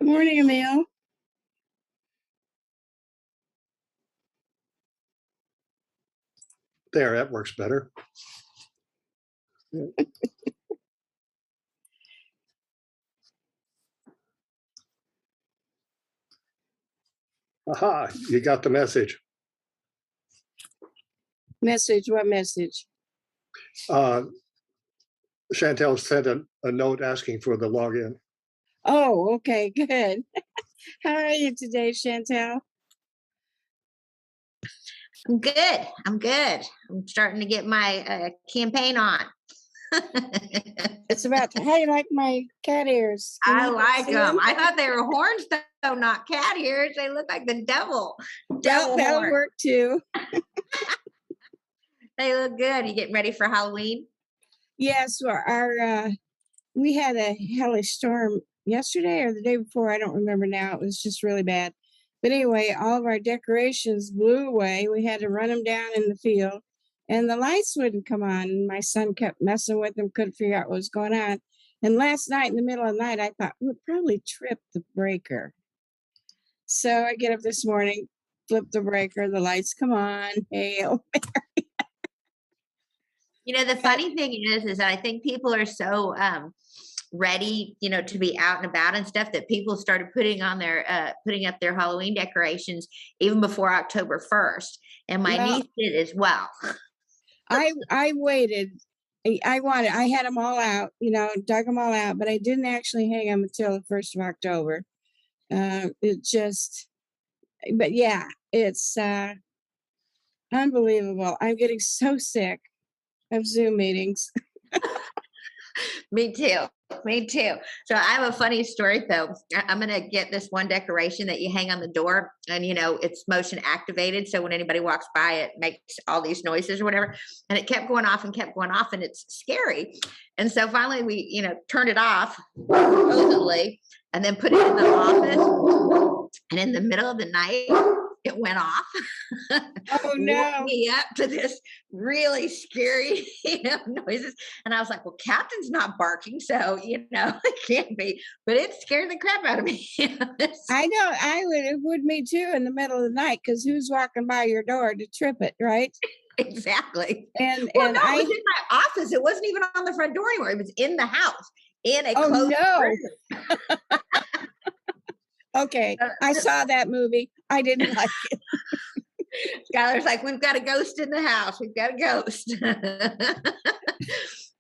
Good morning, Emil. There, that works better. Aha, you got the message. Message, what message? Chantel sent a note asking for the login. Oh, okay, good. How are you today, Chantel? I'm good. I'm starting to get my campaign on. It's about how you like my cat ears. I like them. I thought they were horns, though, not cat ears. They look like the devil. That'll work too. They look good. You getting ready for Halloween? Yes, we had a hellish storm yesterday or the day before. I don't remember now. It was just really bad. But anyway, all of our decorations blew away. We had to run them down in the field, and the lights wouldn't come on. And my son kept messing with them, couldn't figure out what was going on. And last night, in the middle of the night, I thought we'd probably trip the breaker. So I get up this morning, flip the breaker, the lights come on. Hail Mary. You know, the funny thing is that I think people are so ready, to be out and about and stuff, that people started putting up their Halloween decorations even before October 1st. And my niece did as well. I waited. I had them all out, dug them all out, but I didn't actually hang them until the 1st of October. But yeah, it's unbelievable. I'm getting so sick of Zoom meetings. Me too. So I have a funny story though. I'm going to get this one decoration that you hang on the door, and it's motion activated. So when anybody walks by, it makes all these noises or whatever. And it kept going off, and it's scary. And so finally we, turned it off supposedly, and then put it in the office. And in the middle of the night, it went off. Oh no! Woke me up to this really scary, noises, and I was like, "Well, Captain's not barking, so it can't be." But it scared the crap out of me. I know. It would me too in the middle of the night, because who's walking by your door to trip it, right? Exactly. And it was in my office. It wasn't even on the front door anymore. It was in the house, in a closed room. Okay, I saw that movie. I didn't like it. Skylar's like, "We've got a ghost in the house. We've got a ghost."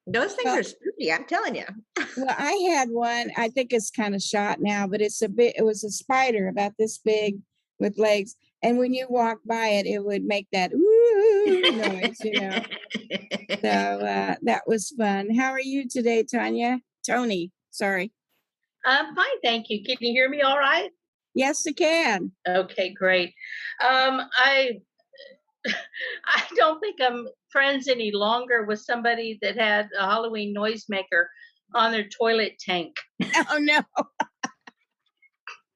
Those things are spooky, I'm telling you. Well, I had one. I think it's kind of shot now, but it was a spider about this big with legs. And when you walk by it, it would make that ooh noise, So that was fun. How are you today, Tony, sorry. I'm fine, thank you. Can you hear me all right? Yes, I can. Okay, great. I don't think I'm friends any longer with somebody that had a Halloween noisemaker on their toilet tank. Oh no.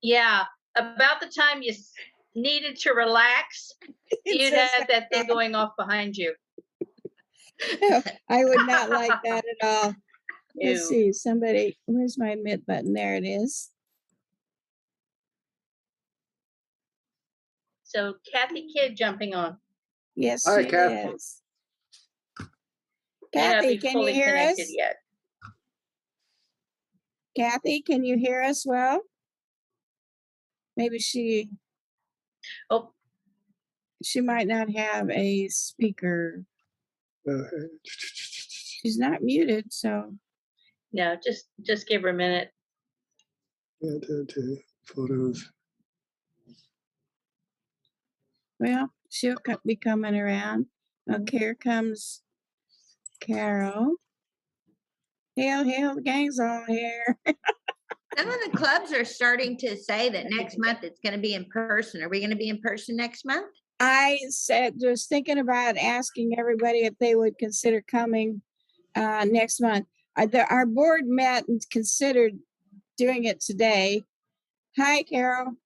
Yeah, about the time you needed to relax, you'd have that thing going off behind you. I would not like that at all. Let's see, where's my mute button? There it is. So Kathy Kidd jumping on. Yes, Hi, she Kathy. is. Kathy, can you hear us? Yet. Kathy, can you hear us well? Maybe she might not have a speaker. She's not muted, so. No, just give her a minute. Photos. Well, she'll be coming around. Okay, here comes Carol. Hail, the gang's all here. Some of the clubs are starting to say that next month it's going to be in person. Are we going to be in person next month? I was thinking about asking everybody if they would consider coming next month. Our board met and considered doing it today. Hi, Carol.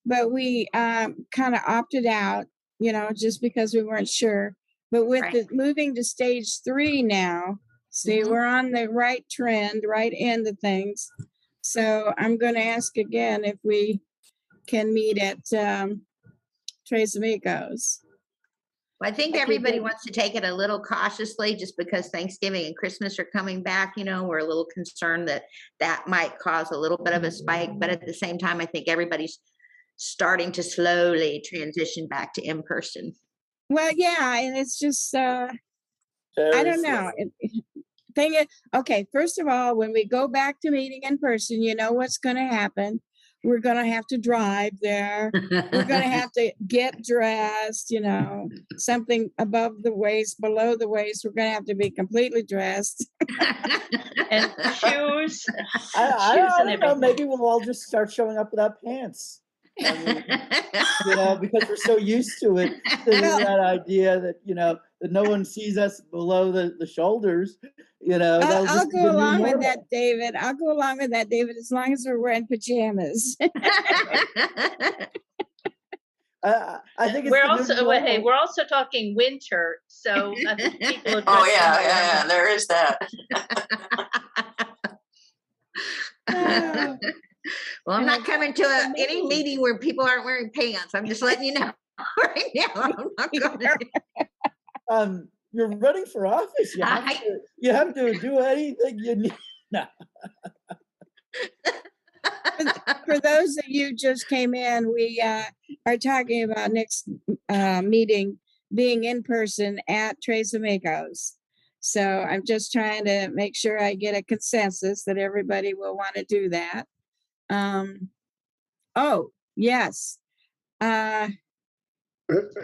But we kind of opted out, just because we weren't sure. But with the moving to stage 3 now, see, we're on the right trend, right end of things. So I'm going to ask again if we can meet at Tres Amigos. Well, I think Like we everybody did. wants to take it a little cautiously just because Thanksgiving and Christmas are coming back. We're a little concerned that that might cause a little bit of a spike. But at the same time, I think everybody's starting to slowly transition back to in person. Well, yeah, and it's just I don't know. Thing is, okay, first of all, when we go back to meeting in person, you know what's going to happen. We're going to have to drive there. We're going to have to get dressed, something above the waist, below the waist. We're going to have to be completely dressed. And shoes. I Shoes and don't know. everything. Maybe we'll all just start showing up without pants. I mean, because we're so used to it. That idea that that no one sees us below the shoulders. I'll go along with that, David. I'll go along with that, David, as long as we're wearing pajamas. I think it's we're also talking winter, so I think people are. Oh yeah, there is that. Well, I'm not coming to any meeting where people aren't wearing pants. I'm just letting you know right now. I'm not going. You're running for office. You have to do anything you need. No. For those of you just came in, we are talking about next meeting being in person at Tres Amigos. So I'm just trying to make sure I get a consensus that everybody will want to do that. Oh, yes.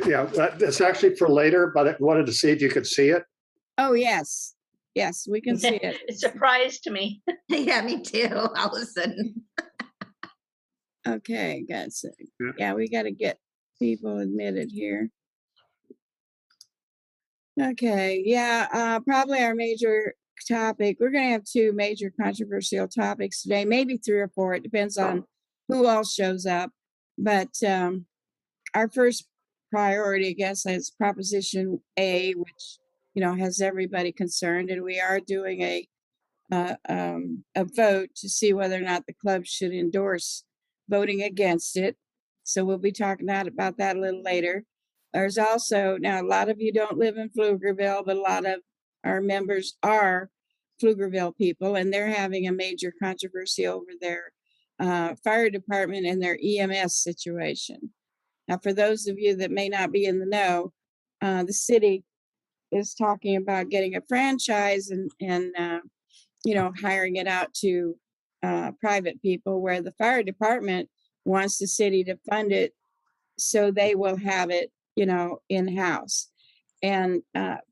Yeah, it's actually for later, but I wanted to see if you could see it. Oh, yes. Yes, we can see it. It's a surprise to me. Yeah, me too. All of a sudden. Okay, gotcha. Yeah, we got to get people admitted here. Okay, yeah, probably our major topic. We're going to have 2 major controversial topics today, maybe 3 or 4. It depends on who else shows up. But our first priority, I guess, is Proposition A, which has everybody concerned, and we are doing a vote to see whether or not the club should endorse voting against it. So we'll be talking about that a little later. There's also, now a lot of you don't live in Pflugerville, but a lot of our members are Pflugerville people, and they're having a major controversy over their fire department and their EMS situation. Now, for those of you that may not be in the know, the city is talking about getting a franchise and hiring it out to private people, where the fire department wants the city to fund it so they will have it, in-house. And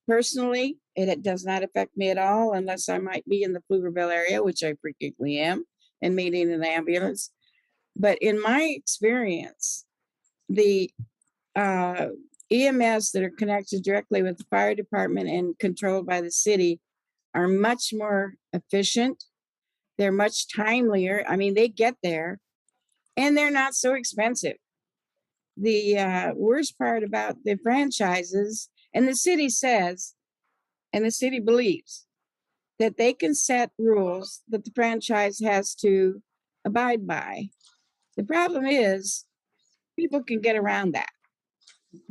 personally, it does not affect me at all unless I might be in the Pflugerville area, which I frequently am, and meeting an ambulance. But in my experience, the EMS that are connected directly with the fire department and controlled by the city are much more efficient. They're much timelier. I mean, they get there, and they're not so expensive. The worst part about the franchises, and the city says, and the city believes, that they can set rules that the franchise has to abide by. The problem is people can get around that.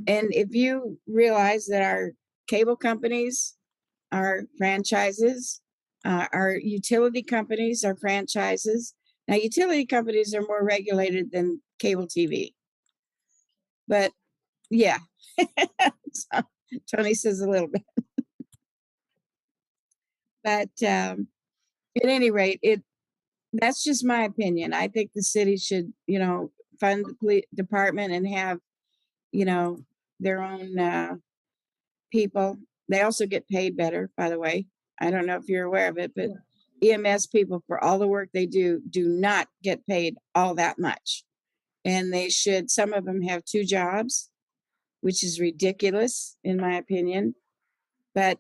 And if you realize that our cable companies are franchises, our utility companies are franchises. Now, utility companies are more regulated than cable TV. But yeah, so, Tony says a little bit. But at any rate, that's just my opinion. I think the city should, fund the police department and have, their own people. They also get paid better, by the way. I don't know if you're aware of it, but EMS people, for all the work they do not get paid all that much. And they should, some of them have 2 jobs, which is ridiculous in my opinion. But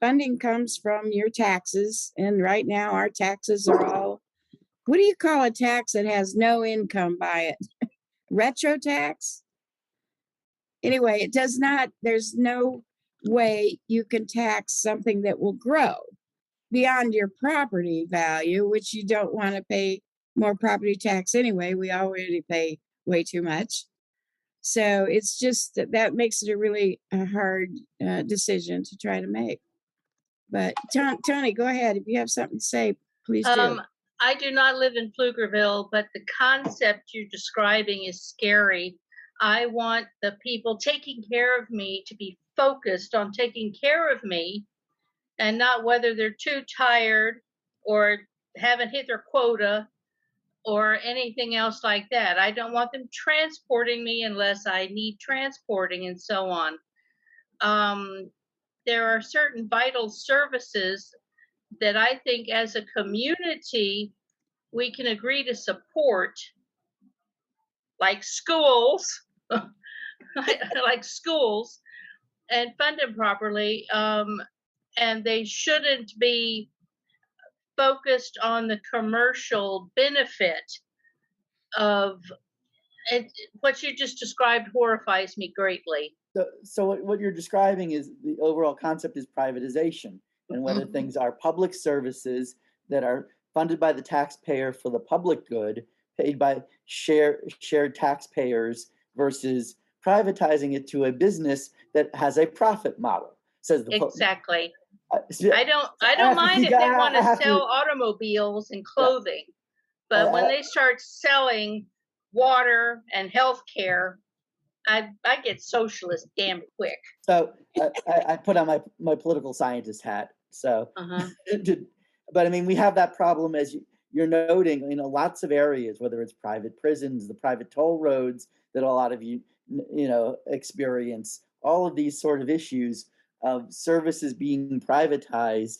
funding comes from your taxes, and right now our taxes are all, what do you call a tax that has no income by it? Retro tax? Anyway, it does not, there's no way you can tax something that will grow, beyond your property value, which you don't want to pay more property tax anyway. We already pay way too much. So it's just that makes it a really hard decision to try to make. But Tony, go ahead. If you have something to say, please do. I do not live in Pflugerville, but the concept you're describing is scary. I want the people taking care of me to be focused on taking care of me and not whether they're too tired or haven't hit their quota or anything else like that. I don't want them transporting me unless I need transporting and so on. There are certain vital services that I think as a community, we can agree to support, like schools, like schools, and fund them properly. And they shouldn't be focused on the commercial benefit of it. What you just described horrifies me greatly. So what you're describing is the overall concept is privatization, and whether things are public services that are funded by the taxpayer for the public good, paid by shared taxpayers, versus privatizing it to a business that has a profit model. Says the Exactly. So I don't mind if they want to sell automobiles and clothing, but when they start selling water and healthcare, I get socialist damn quick. So I put on my political scientist hat. So, but I mean, we have that problem, as you're noting, in lots of areas, whether it's private prisons, the private toll roads that a lot of you experience, all of these sort of issues of services being privatized.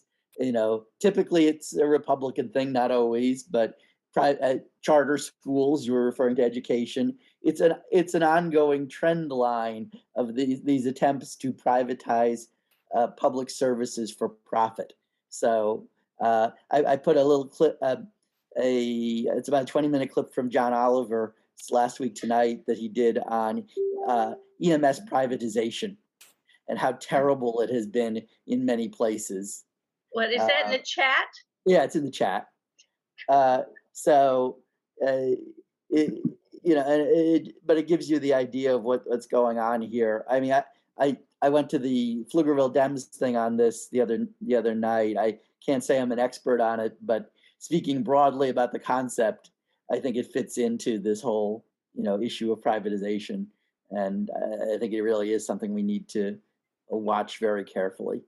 Typically it's a Republican thing, not always, but charter schools, you were referring to education. It's an ongoing trend line of these attempts to privatize public services for profit. So I put a little clip, it's about a 20-minute clip from John Oliver last week tonight that he did on EMS privatization and how terrible it has been in many places. What is that in the chat? Yeah, it's in the chat. But it gives you the idea of what's going on here. I mean, I went to the Pflugerville Dems thing on this the other night. I can't say I'm an expert on it, but speaking broadly about the concept, I think it fits into this whole issue of privatization, and I think it really is something we need to watch very carefully.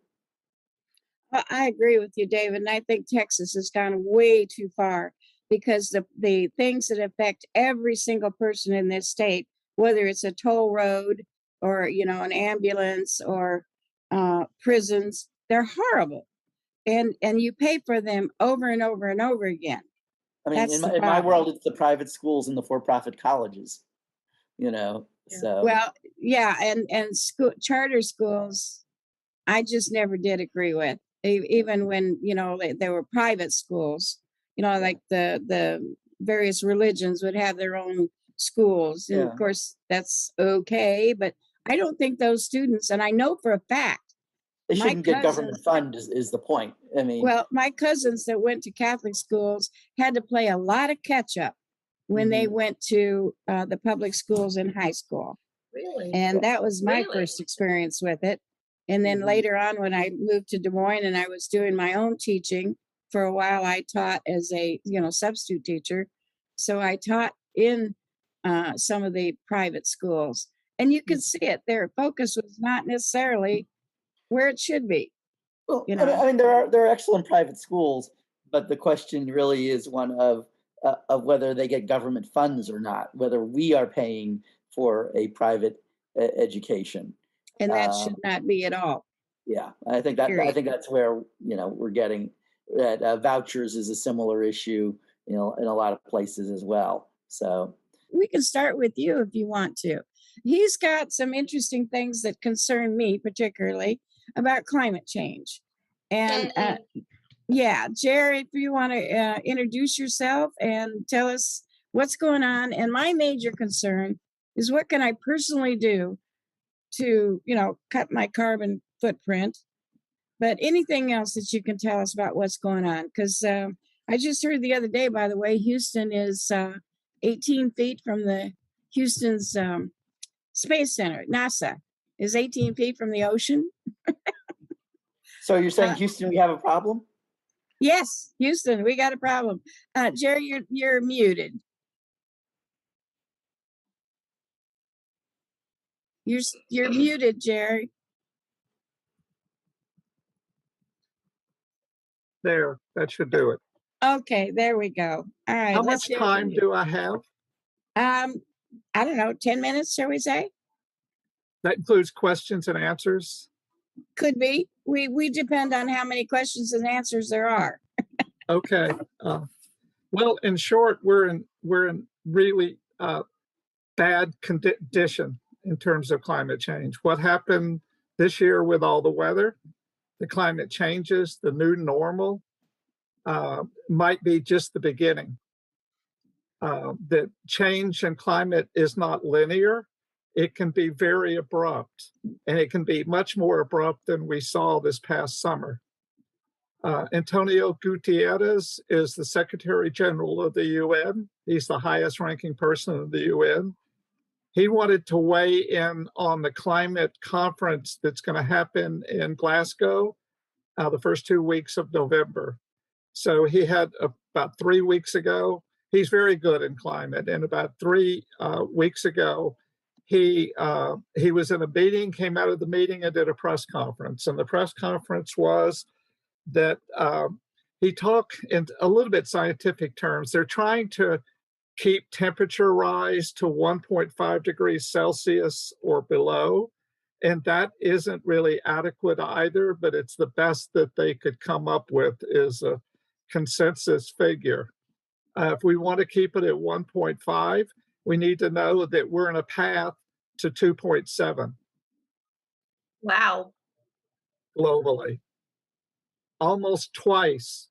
Well, I agree with you, David, and I think Texas has gone way too far, because the things that affect every single person in this state, whether it's a toll road or an ambulance or prisons, they're horrible, and you pay for them over and over and over again. I mean, in my world, it's the private schools and the for-profit colleges. So well, yeah, and charter schools, I just never did agree with, even when they were private schools. Like the various religions would have their own schools, and of course that's okay. But I don't think those students, and I know for a fact, they shouldn't get government fund is the point. I mean, well, my cousins that went to Catholic schools had to play a lot of catch up when they went to the public schools in high school. Really? And that was my first experience with it. And then later on, when I moved to Des Moines and I was doing my own teaching, for a while I taught as a substitute teacher. So I taught in some of the private schools, and you could see it. Their focus was not necessarily where it should be. Well, I mean, there are excellent private schools, but the question really is one of whether they get government funds or not, whether we are paying for a private education, and that should not be at all. Yeah, I think that's where we're getting that. Vouchers is a similar issue, in a lot of places as well. So we can start with you if you want to. He's got some interesting things that concern me particularly about climate change, and yeah, Jere, if you want to introduce yourself and tell us what's going on. And my major concern is, what can I personally do to cut my carbon footprint But anything else that you can tell us about what's going on? Because I just heard the other day, by the way, Houston is 18 feet from the Houston's Space Center. NASA is 18 feet from the ocean. So you're saying Houston, we have a problem? Yes, Houston, we got a problem. Jerry, you're muted. You're muted, Jerry. There, that should do it. Okay, there we go. All right. How let's much hear from time you. do I have? I don't know, 10 minutes, shall we say? That includes questions and answers. Could be. We depend on how many questions and answers there are. Okay. Well, in short, we're in really bad condition in terms of climate change. What happened this year with all the weather, the climate changes, the new normal might be just the beginning. The change in climate is not linear. It can be very abrupt, and it can be much more abrupt than we saw this past summer. Antonio Gutierrez is the Secretary General of the UN. He's the highest ranking person in the UN. He wanted to weigh in on the climate conference that's going to happen in Glasgow the first 2 weeks of November. So he had about 3 weeks ago, he's very good in climate. And about 3 weeks ago, he was in a meeting, came out of the meeting and did a press conference. And the press conference was that he talked in a little bit scientific terms. They're trying to keep temperature rise to 1.5 degrees Celsius or below. And that isn't really adequate either, but it's the best that they could come up with is a consensus figure. If we want to keep it at 1.5, we need to know that we're in a path to 2.7 Wow. globally, almost twice.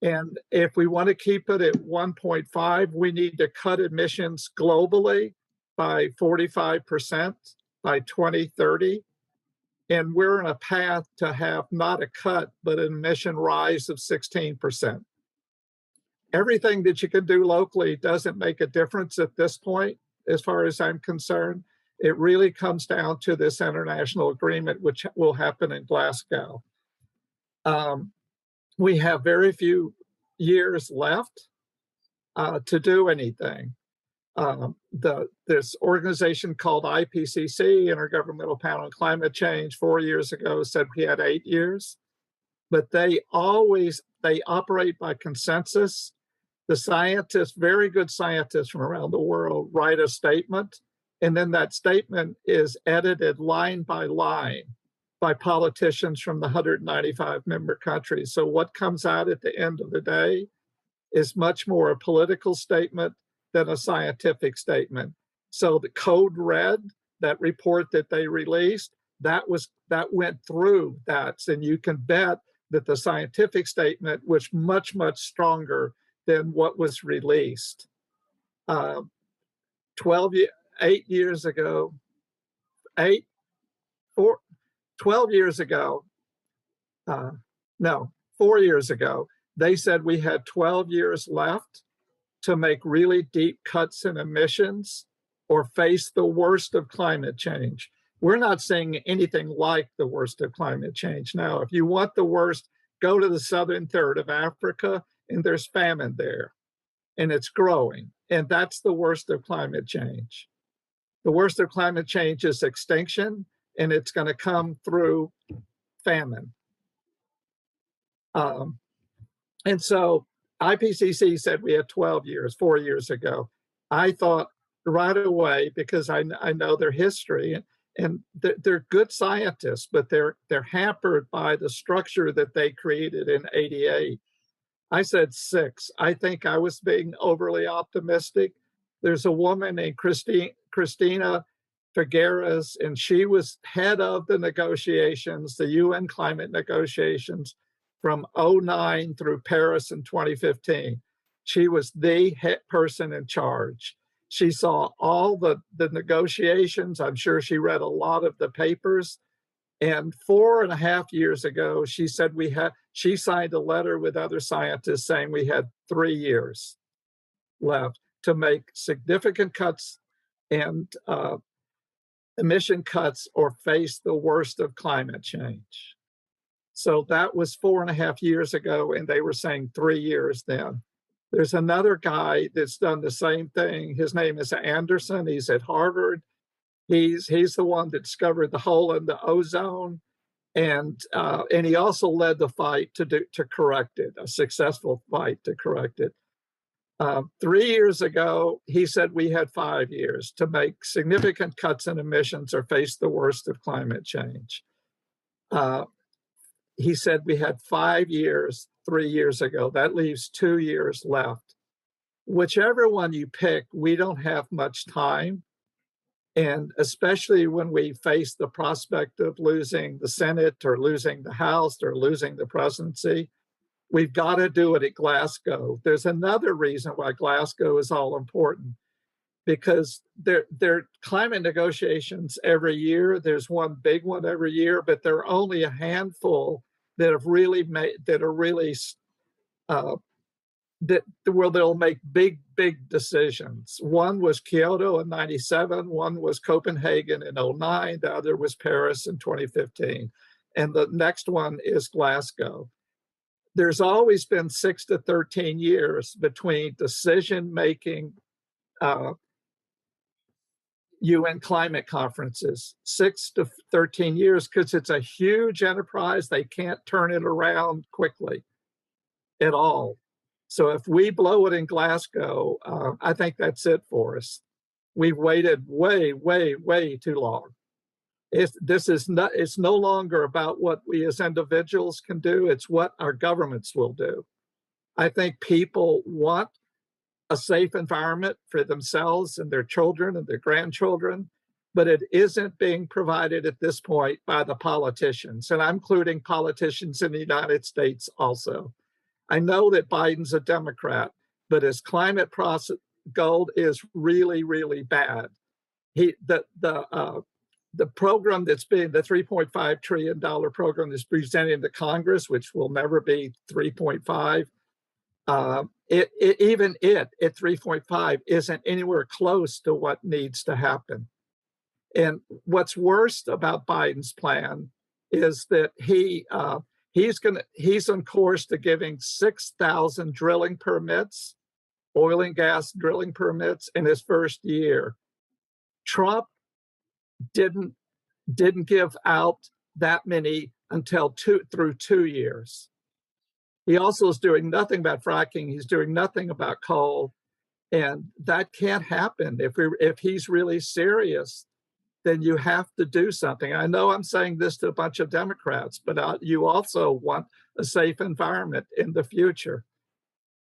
And if we want to keep it at 1.5, we need to cut emissions globally by 45% by 2030. And we're in a path to have not a cut, but an emission rise of 16%. Everything that you can do locally doesn't make a difference at this point, as far as I'm concerned. It really comes down to this international agreement, which will happen in Glasgow. We have very few years left to do anything. This organization called IPCC, Intergovernmental Panel on Climate Change, 4 years ago said we had 8 years, but they operate by consensus. The scientists, very good scientists from around the world, write a statement, and then that statement is edited line by line by politicians from the 195 member countries. So what comes out at the end of the day is much more a political statement than a scientific statement. So the Code Red, that report that they released, that went through that. And you can bet that the scientific statement was much, much stronger than what was released. 8 years ago, 4 years ago, they said we had 12 years left to make really deep cuts in emissions or face the worst of climate change. We're not saying anything like the worst of climate change now. If you want the worst, go to the southern third of Africa, and there's famine there, and it's growing. And that's the worst of climate change. The worst of climate change is extinction, and it's going to come through famine. And so IPCC said we had 12 years, 4 years ago. I thought right away, because I know their history, and they're good scientists, but they're hampered by the structure that they created in '88. I said 6. I think I was being overly optimistic. There's a woman named Christina Figueres, and she was head of the negotiations, the UN climate negotiations, from 2009 through Paris in 2015. She was the head person in charge. She saw all the negotiations. I'm sure she read a lot of the papers. And 4.5 years ago, she said she signed a letter with other scientists saying we had 3 years left to make significant cuts and emission cuts or face the worst of climate change. So that was 4.5 years ago, and they were saying 3 years then. There's another guy that's done the same thing. His name is Anderson. He's at Harvard. He's the one that discovered the hole in the ozone, and he also led the fight to correct it, a successful fight to correct it. 3 years ago, he said we had 5 years to make significant cuts in emissions or face the worst of climate change. He said we had 5 years 3 years ago. That leaves 2 years left. Whichever one you pick, we don't have much time. And especially when we face the prospect of losing the Senate or losing the House or losing the presidency, we've got to do it at Glasgow. There's another reason why Glasgow is all important, because there are climate negotiations every year. There's one big one every year, but there are only a handful that have really where they'll make big decisions. One was Kyoto in 97, one was Copenhagen in 09, the other was Paris in 2015, and the next one is Glasgow. There's always been 6 to 13 years between decision-making UN climate conferences, 6 to 13 years, because it's a huge enterprise. They can't turn it around quickly at all. So if we blow it in Glasgow, I think that's it for us. We've waited way too long. It's no longer about what we as individuals can do. It's what our governments will do. I think people want a safe environment for themselves and their children and their grandchildren, but it isn't being provided at this point by the politicians. And I'm including politicians in the United States also. I know that Biden's a Democrat, but his climate goal is really bad. The program that's been the $3.5 trillion program that's presented to Congress, which will never be 3.5, even at 3.5 isn't anywhere close to what needs to happen. And what's worst about Biden's plan is that he's on course to giving 6,000 drilling permits, oil and gas drilling permits in his first year. Trump didn't give out that many until through 2 years. He also is doing nothing about fracking. He's doing nothing about coal, and that can't happen. If he's really serious, then you have to do something. I know I'm saying this to a bunch of Democrats, but you also want a safe environment in the future.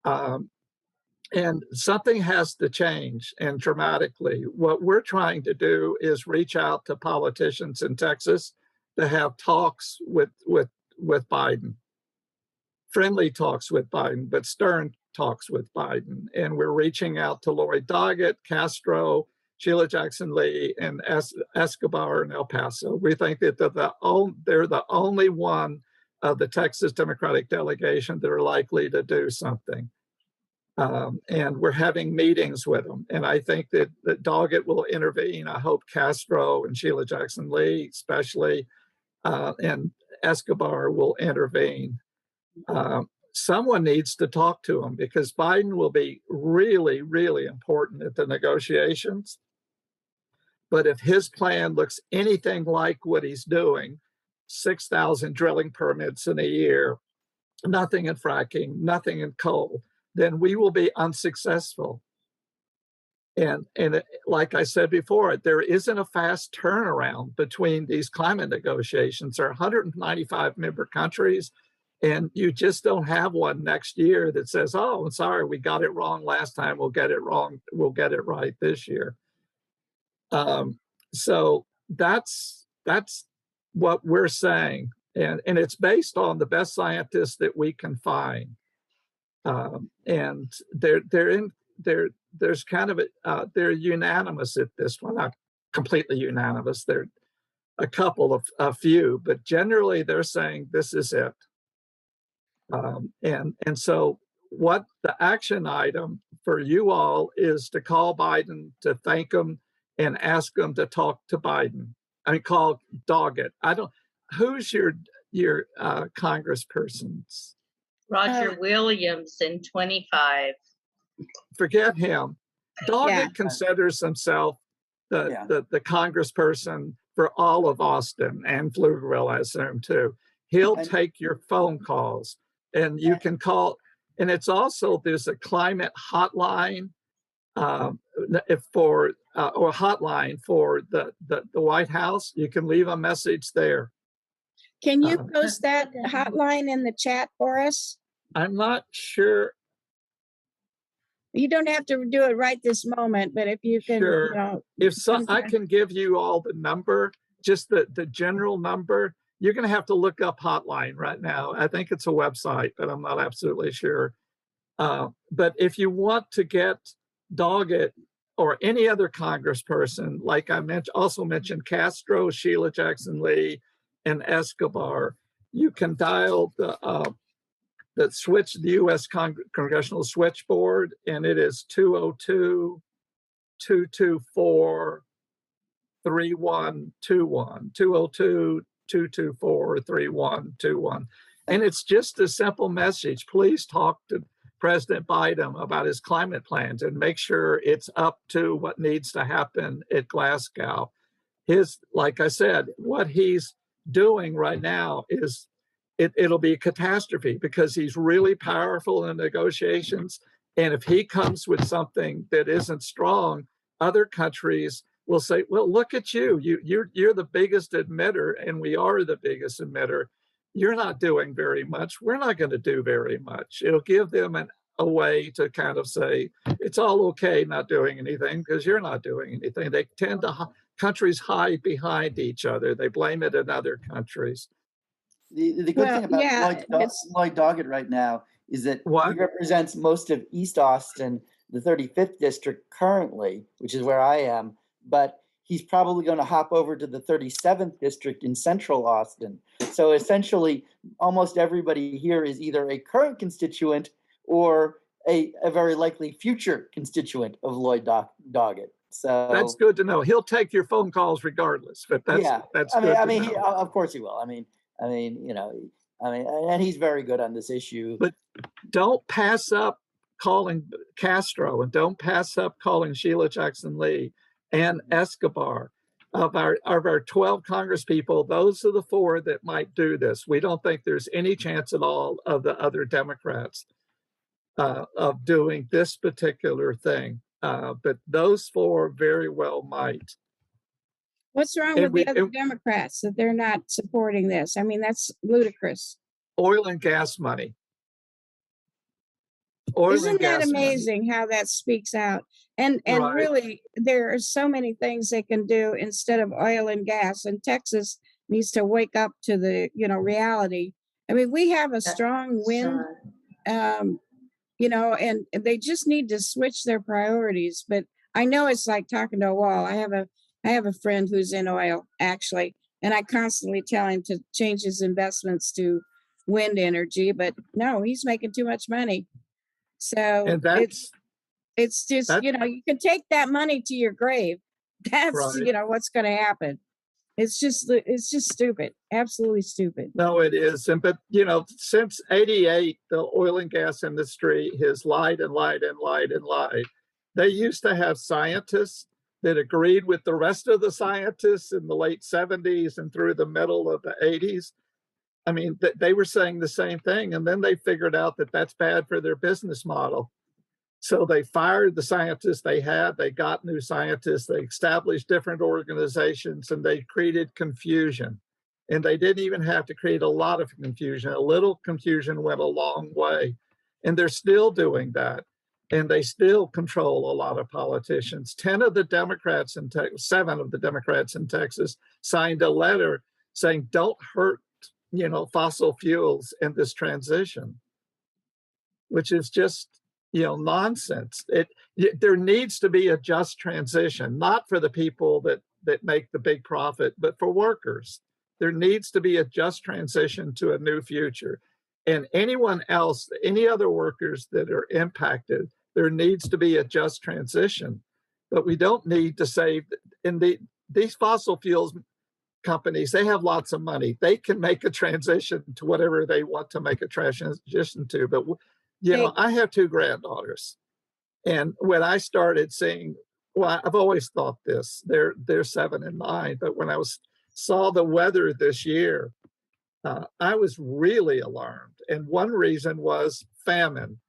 And something has to change, and dramatically. What we're trying to do is reach out to politicians in Texas to have talks with Biden, friendly talks with Biden, but stern talks with Biden. And we're reaching out to Lori Doggett, Castro, Sheila Jackson Lee, and Escobar in El Paso. We think that they're the only one of the Texas Democratic delegation that are likely to do something. And we're having meetings with them. And I think that Doggett will intervene. I hope Castro and Sheila Jackson Lee, especially, and Escobar will intervene. Someone needs to talk to him, because Biden will be really important at the negotiations. But if his plan looks anything like what he's doing, 6,000 drilling permits in a year, nothing in fracking, nothing in coal, then we will be unsuccessful. And like I said before, there isn't a fast turnaround between these climate negotiations. There are 195 member countries, and you just don't have one next year that says, oh, I'm sorry, we got it wrong last time, we'll get it wrong, we'll get it right this year. So that's what we're saying. And it's based on the best scientists that we can find. And there's kind of they're unanimous at this one, not completely unanimous. a few, but generally they're saying this is it. And so what the action item for you all is to call Biden, to thank him and ask him to talk to Biden. I mean, call Doggett. Who's your congresspersons? Roger Williams in 25. Forget him. Doggett considers himself the congressperson for all of Austin, and Pflugerville, I assume, too. He'll take your phone calls, and you can call. And it's also, there's a climate hotline or hotline for the White House. You can leave a message there. Can you post that hotline in the chat for us? I'm not sure. You don't have to do it right this moment, but if you can, Sure. I can give you all the number, just the general number. You're going to have to look up hotline right now. I think it's a website, but I'm not absolutely sure. But if you want to get Doggett or any other congressperson, like I also mentioned Castro, Sheila Jackson Lee, and Escobar, you can dial the U.S. Congressional Switchboard, and it is 202-224-3121, 202-224-3121. And it's just a simple message. Please talk to President Biden about his climate plans and make sure it's up to what needs to happen at Glasgow. Like I said, what he's doing right now is it'll be a catastrophe because he's really powerful in negotiations. And if he comes with something that isn't strong, other countries will say, well, look at you. You're the biggest emitter, and we are the biggest emitter. You're not doing very much. We're not going to do very much. It'll give them a way to kind of say, it's all okay not doing anything because you're not doing anything. They tend to, countries hide behind each other. They blame it in other countries. The good thing about Lloyd Doggett right now is that he represents most of East Austin, the 35th district currently, which is where I am, but he's probably going to hop over to the 37th district in Central Austin. So essentially, almost everybody here is either a current constituent or a very likely future constituent of Lloyd Doggett. So that's good to know. He'll take your phone calls regardless, but that's good. I mean, of course he will. I mean, and he's very good on this issue. But don't pass up calling Castro, and don't pass up calling Sheila Jackson Lee and Escobar. Of our 12 congresspeople, those are the 4 that might do this. We don't think there's any chance at all of the other Democrats of doing this particular thing. But those 4 very well might. What's wrong with the other Democrats that they're not supporting this? I mean, that's ludicrous. Oil and gas money. Isn't that amazing how that speaks out? And really, there are so many things they can do instead of oil and gas. And Texas needs to wake up to the reality. I mean, we have a strong wind, and they just need to switch their priorities. But I know it's like talking to a wall. I have a friend who's in oil, actually, and I constantly tell him to change his investments to wind energy, but no, he's making too much money. So it's just, you can take that money to your grave. That's, what's going to happen. It's just stupid. Absolutely stupid. No, it is. But, since 88, the oil and gas industry has lied and lied and lied and lied. They used to have scientists that agreed with the rest of the scientists in the late 70s and through the middle of the 80s. I mean, they were saying the same thing, and then they figured out that that's bad for their business model. So they fired the scientists they had, they got new scientists, they established different organizations, and they created confusion. And they didn't even have to create a lot of confusion. A little confusion went a long way. And they're still doing that. And they still control a lot of politicians. 7 of the Democrats in Texas signed a letter saying, don't hurt fossil fuels in this transition, which is just, nonsense. There needs to be a just transition, not for the people that that make the big profit, but for workers. There needs to be a just transition to a new future. And anyone else, any other workers that are impacted, there needs to be a just transition. But we don't need to save these fossil fuels companies, they have lots of money. They can make a transition to whatever they want to make a transition to. But, you know, I have 2 granddaughters. And when I started seeing, well, I've always thought this, they're 7 and 9, but when I saw the weather this year, I was really alarmed. And one reason was famine.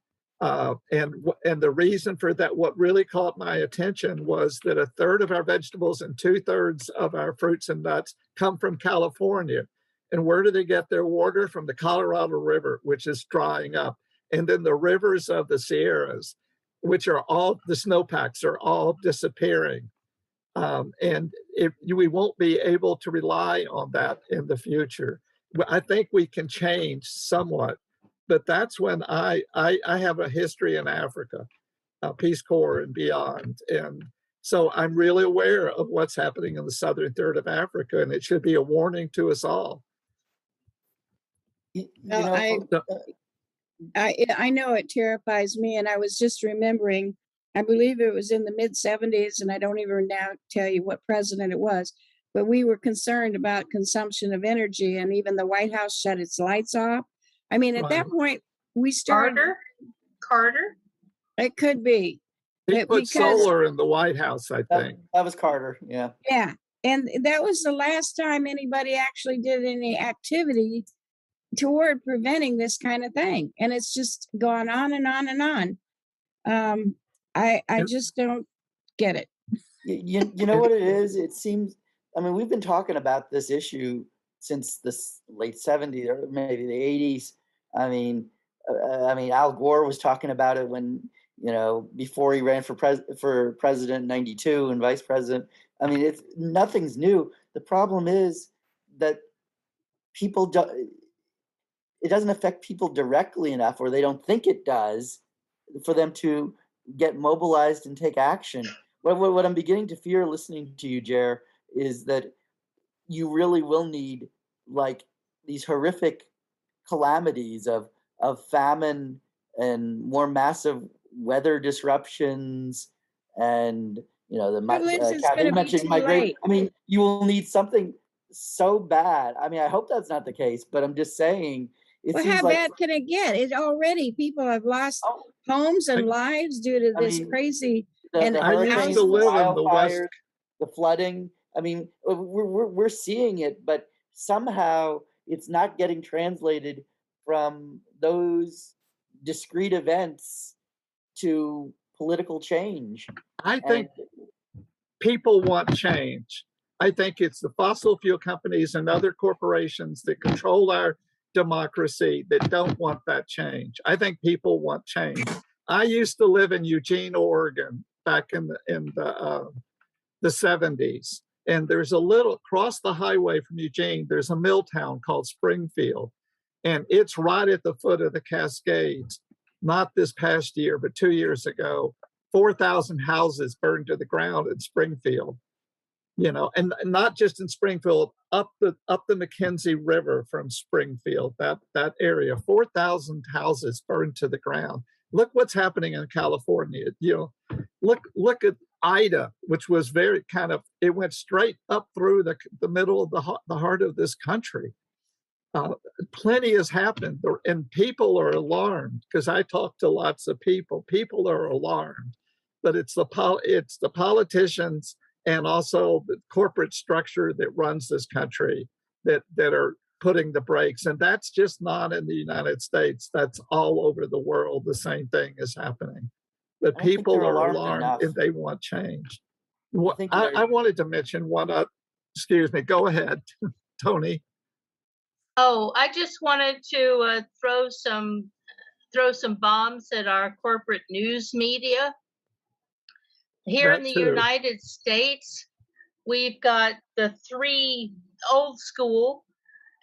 And the reason for that, what really caught my attention was that 1/3 of our vegetables and 2/3 of our fruits and nuts come from California. And where do they get their water? From the Colorado River, which is drying up. And then the rivers of the Sierras, which are all, the snowpacks are all disappearing. And we won't be able to rely on that in the future. I think we can change somewhat. But that's when I have a history in Africa, Peace Corps and beyond. And so I'm really aware of what's happening in the southern third of Africa, and it should be a warning to us all. I know it terrifies me, and I was just remembering, I believe it was in the mid-70s, and I don't even now tell you what president it was, but we were concerned about consumption of energy, and even the White House shut its lights off. I mean, at that point, we started. Carter? It could be. He put solar in the White House, I think. That was Carter, yeah. Yeah, and that was the last time anybody actually did any activity toward preventing this kind of thing. And it's just gone on and on and on. I just don't get it. You know what it is? It seems, I mean, we've been talking about this issue since the late 70s or maybe the 80s. I mean, Al Gore was talking about it when, you know, before he ran for president in 92 and vice president. I mean, nothing's new. The problem is that it doesn't affect people directly enough, or they don't think it does, for them to get mobilized and take action. What I'm beginning to fear listening to you, Jere, is that you really will need like these horrific calamities of famine and more massive weather disruptions, and you know Kathy mentioned migration. I mean, you will need something so bad. I mean, I hope that's not the case, but I'm just saying. Well, how bad can it get? It already, people have lost homes and lives due to this crazy. And the hurricanes, the wildfires, the flooding. I mean, we're seeing it, but somehow it's not getting translated from those discrete events to political change. I think people want change. I think it's the fossil fuel companies and other corporations that control our democracy that don't want that change. I think people want change. I used to live in Eugene, Oregon, back in the 70s, and there's a little across the highway from Eugene. There's a mill town called Springfield, and it's right at the foot of the Cascades. Not this past year, but 2 years ago, 4,000 houses burned to the ground in Springfield. You know, and not just in Springfield, up the McKenzie River from Springfield, that area, 4,000 houses burned to the ground. Look what's happening in California. You know, look at Ida, which was very it went straight up through the middle of the heart of this country. Plenty has happened, and people are alarmed, because I talk to lots of people. People are alarmed, but it's the politicians and also the corporate structure that runs this country that are putting the brakes. And that's just not in the United States. That's all over the world. The same thing is happening. But people are alarmed and they want change. I wanted to mention one excuse me, go ahead, Tony. Oh, I just wanted to throw some bombs at our corporate news media. Here in the United States, we've got the 3 old school,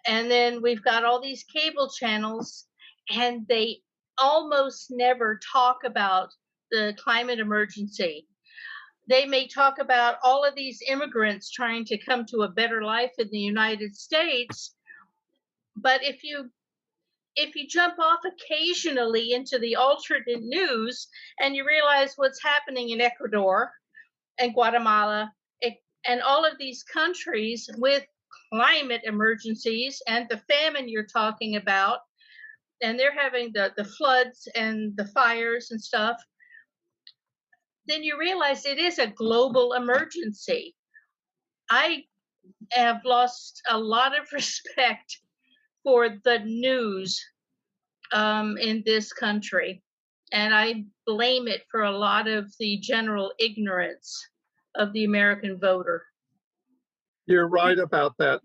and then we've got all these cable channels, and they almost never talk about the climate emergency. they may talk about all of these immigrants trying to come to a better life in the United States. But if you jump off occasionally into the alternate news and you realize what's happening in Ecuador and Guatemala and all of these countries with climate emergencies and the famine you're talking about, and they're having the floods and the fires and stuff, then you realize it is a global emergency. I have lost a lot of respect for the news in this country, and I blame it for a lot of the general ignorance of the American voter. You're right about that.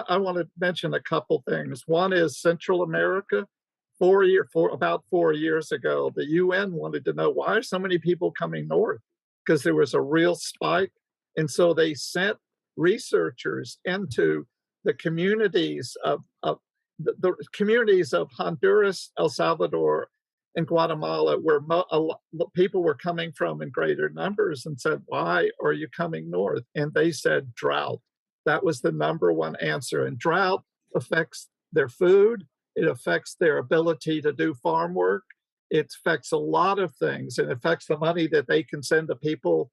I want to mention a couple things. One is Central America. About 4 years ago, the UN wanted to know, why are so many people coming north? Because there was a real spike. And so they sent researchers into the communities of the communities of Honduras, El Salvador, and Guatemala, where people were coming from in greater numbers, and said, why are you coming north? And they said drought. That was the number one answer. And drought affects their food. It affects their ability to do farm work. It affects a lot of things. It affects the money that they can send to people,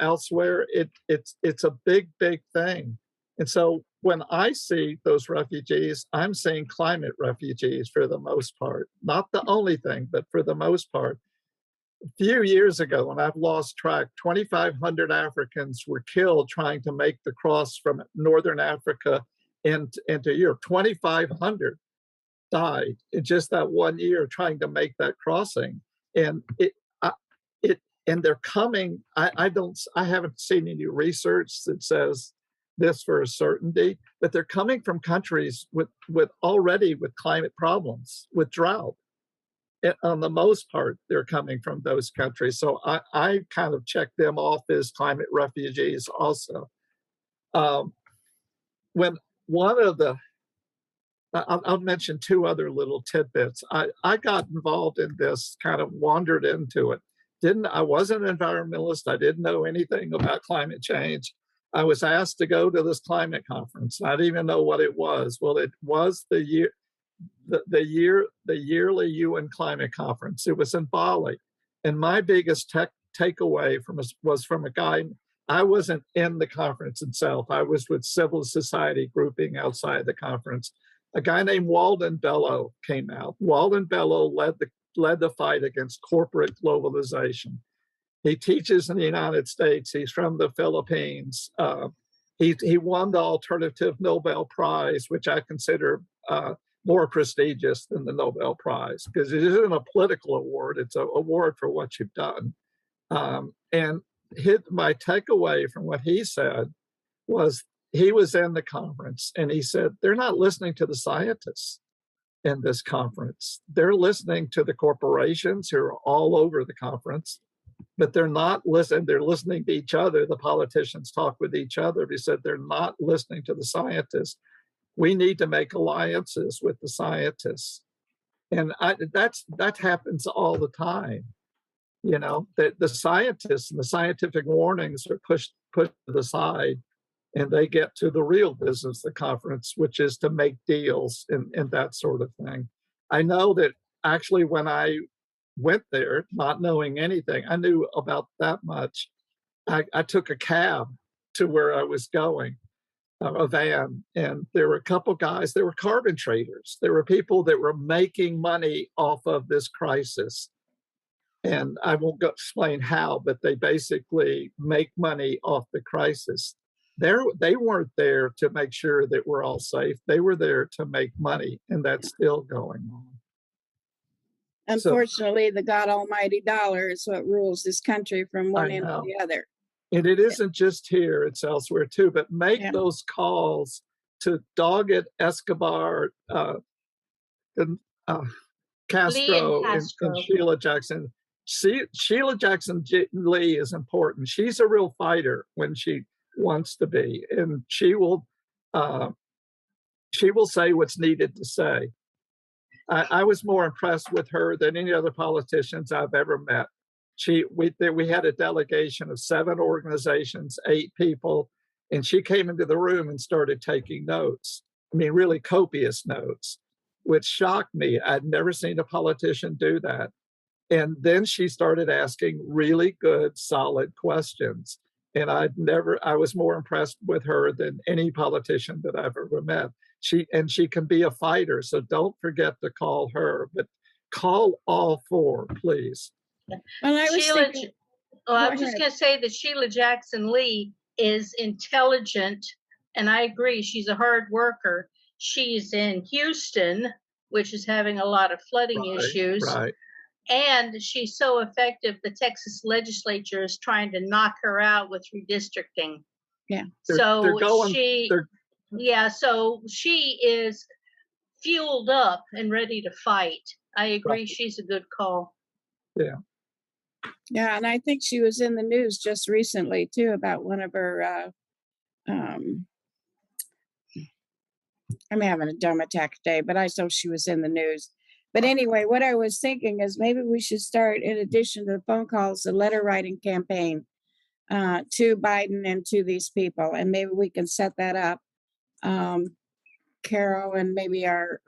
elsewhere. It's a big, big thing. And so when I see those refugees, I'm seeing climate refugees for the most part. Not the only thing, but for the most part. A few years ago, and I've lost track, 2,500 Africans were killed trying to make the cross from Northern Africa into Europe. 2,500 died in just that 1 year trying to make that crossing. And and they're coming. I haven't seen any research that says this for a certainty, but they're coming from countries with climate problems, with drought. On the most part, they're coming from those countries. So I kind of check them off as climate refugees also. When one of the, I'll mention two other little tidbits. I got involved in this, kind of wandered into it. I wasn't an environmentalist. I didn't know anything about climate change. I was asked to go to this climate conference. I didn't even know what it was. Well, it was the yearly UN climate conference. It was in Bali. And my biggest takeaway was from a guy. I wasn't in the conference itself. I was with civil society grouping outside the conference. A guy named Walden Bello came out. Walden Bello led the fight against corporate globalization. He teaches in the United States. He's from the Philippines. He won the Alternative Nobel Prize, which I consider more prestigious than the Nobel Prize, because it isn't a political award. It's an award for what you've done. And my takeaway from what he said was, he was in the conference and he said, they're not listening to the scientists in this conference. They're listening to the corporations who are all over the conference, but they're not listening. They're listening to each other. The politicians talk with each other. He said, they're not listening to the scientists. We need to make alliances with the scientists. And that happens all the time. That the scientists and the scientific warnings are pushed to the side, and they get to the real business of the conference, which is to make deals and that sort of thing. I know that actually when I went there, not knowing anything, I knew about that much. I took a cab to where I was going, a van, and there were a couple guys, there were carbon traders. There were people that were making money off of this crisis. And I won't explain how, but they basically make money off the crisis. They weren't there to make sure that we're all safe. They were there to make money, and that's still going on. Unfortunately, the God Almighty dollar is what rules this country from one end to the other. And it isn't just here, it's elsewhere too. But make those calls to Doggett, Escobar, Castro, and Sheila Jackson. Sheila Jackson Lee is important. She's a real fighter when she wants to be, and she will say what's needed to say. I was more impressed with her than any other politicians I've ever met. we had a delegation of 7 organizations, 8 people, and she came into the room and started taking notes. I mean, really copious notes, which shocked me. I'd never seen a politician do that. And then she started asking really good, solid questions. And I was more impressed with her than any politician that I've ever met. She can be a fighter. So don't forget to call her, but call all 4, please. Well, I was Sheila, thinking, I go was just ahead. going to say that Sheila Jackson Lee is intelligent, and I agree. She's a hard worker. She's in Houston, which is having a lot of flooding issues. Right. And she's so effective, the Texas legislature is trying to knock her out with redistricting. Yeah. So so she is fueled up and ready to fight. I agree. Right. She's a good call. Yeah. Yeah, and I think she was in the news just recently too about one of her. I'm having a dumb attack today, but I saw she was in the news. But anyway, what I was thinking is maybe we should start, in addition to the phone calls, a letter writing campaign to Biden and to these people, and maybe we can set that up. Carol and maybe our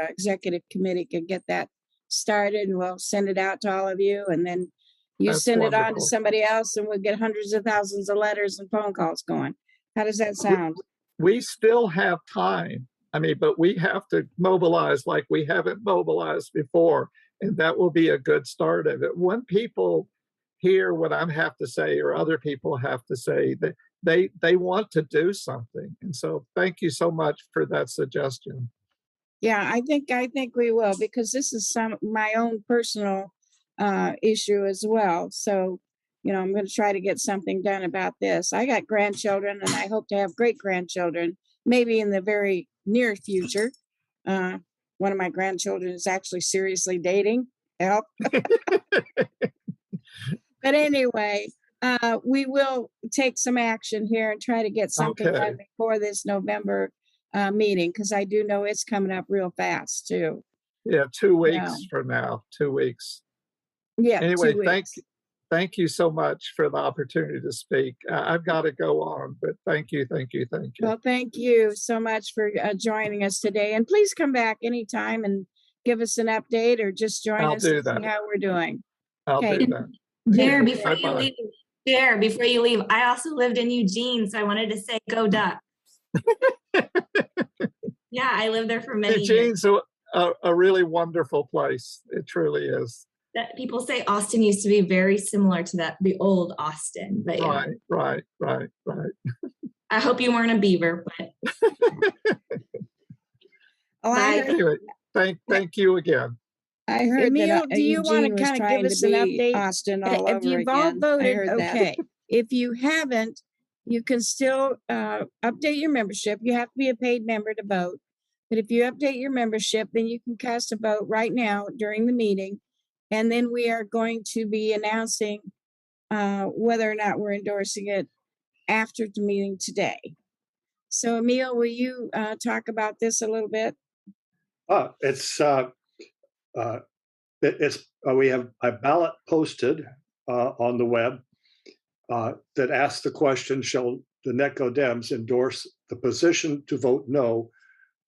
executive committee can get that started, and we'll send it out to all of you, and then you That's send it on to wonderful. somebody else, and we'll get hundreds of thousands of letters and phone calls going. How does that sound? We still have time. I mean, but we have to mobilize like we haven't mobilized before, and that will be a good start of it. When people hear what I have to say or other people have to say, that they want to do something. And so thank you so much for that suggestion. Yeah, I think we will, because this is my own personal issue as well. So, I'm going to try to get something done about this. I got grandchildren, and I hope to have great grandchildren, maybe in the very near future. One of my grandchildren is actually seriously dating. Help. But anyway, we will take some action here and try to get something done before this November meeting, because I do know it's coming up real fast too. Yeah, 2 weeks from now, 2 weeks. Yeah. Anyway, 2 weeks. thank you so much for the opportunity to speak. I've got to go on, but thank you. Well, thank you so much for joining us today. And please come back anytime and give us an update, or just join us and see how we're doing. I'll do that. Jere, before you leave, I also lived in Eugene, so I wanted to say go Ducks. Yeah, I lived there for many years. Eugene's a really wonderful place. It truly is. That people say Austin used to be very similar to the old Austin. But yeah. Right. I hope you weren't a beaver, but anyway, thank you again. I heard Emil, that do you want to kind of give us an update? Austin all If over you've all again. voted, Okay. If you haven't, you can still update your membership. You have to be a paid member to vote. But if you update your membership, then you can cast a vote right now during the meeting. And then we are going to be announcing whether or not we're endorsing it after the meeting today. So, Emil, will you talk about this a little bit? We have a ballot posted on the web that asks the question: shall the NETCoDems endorse the position to vote no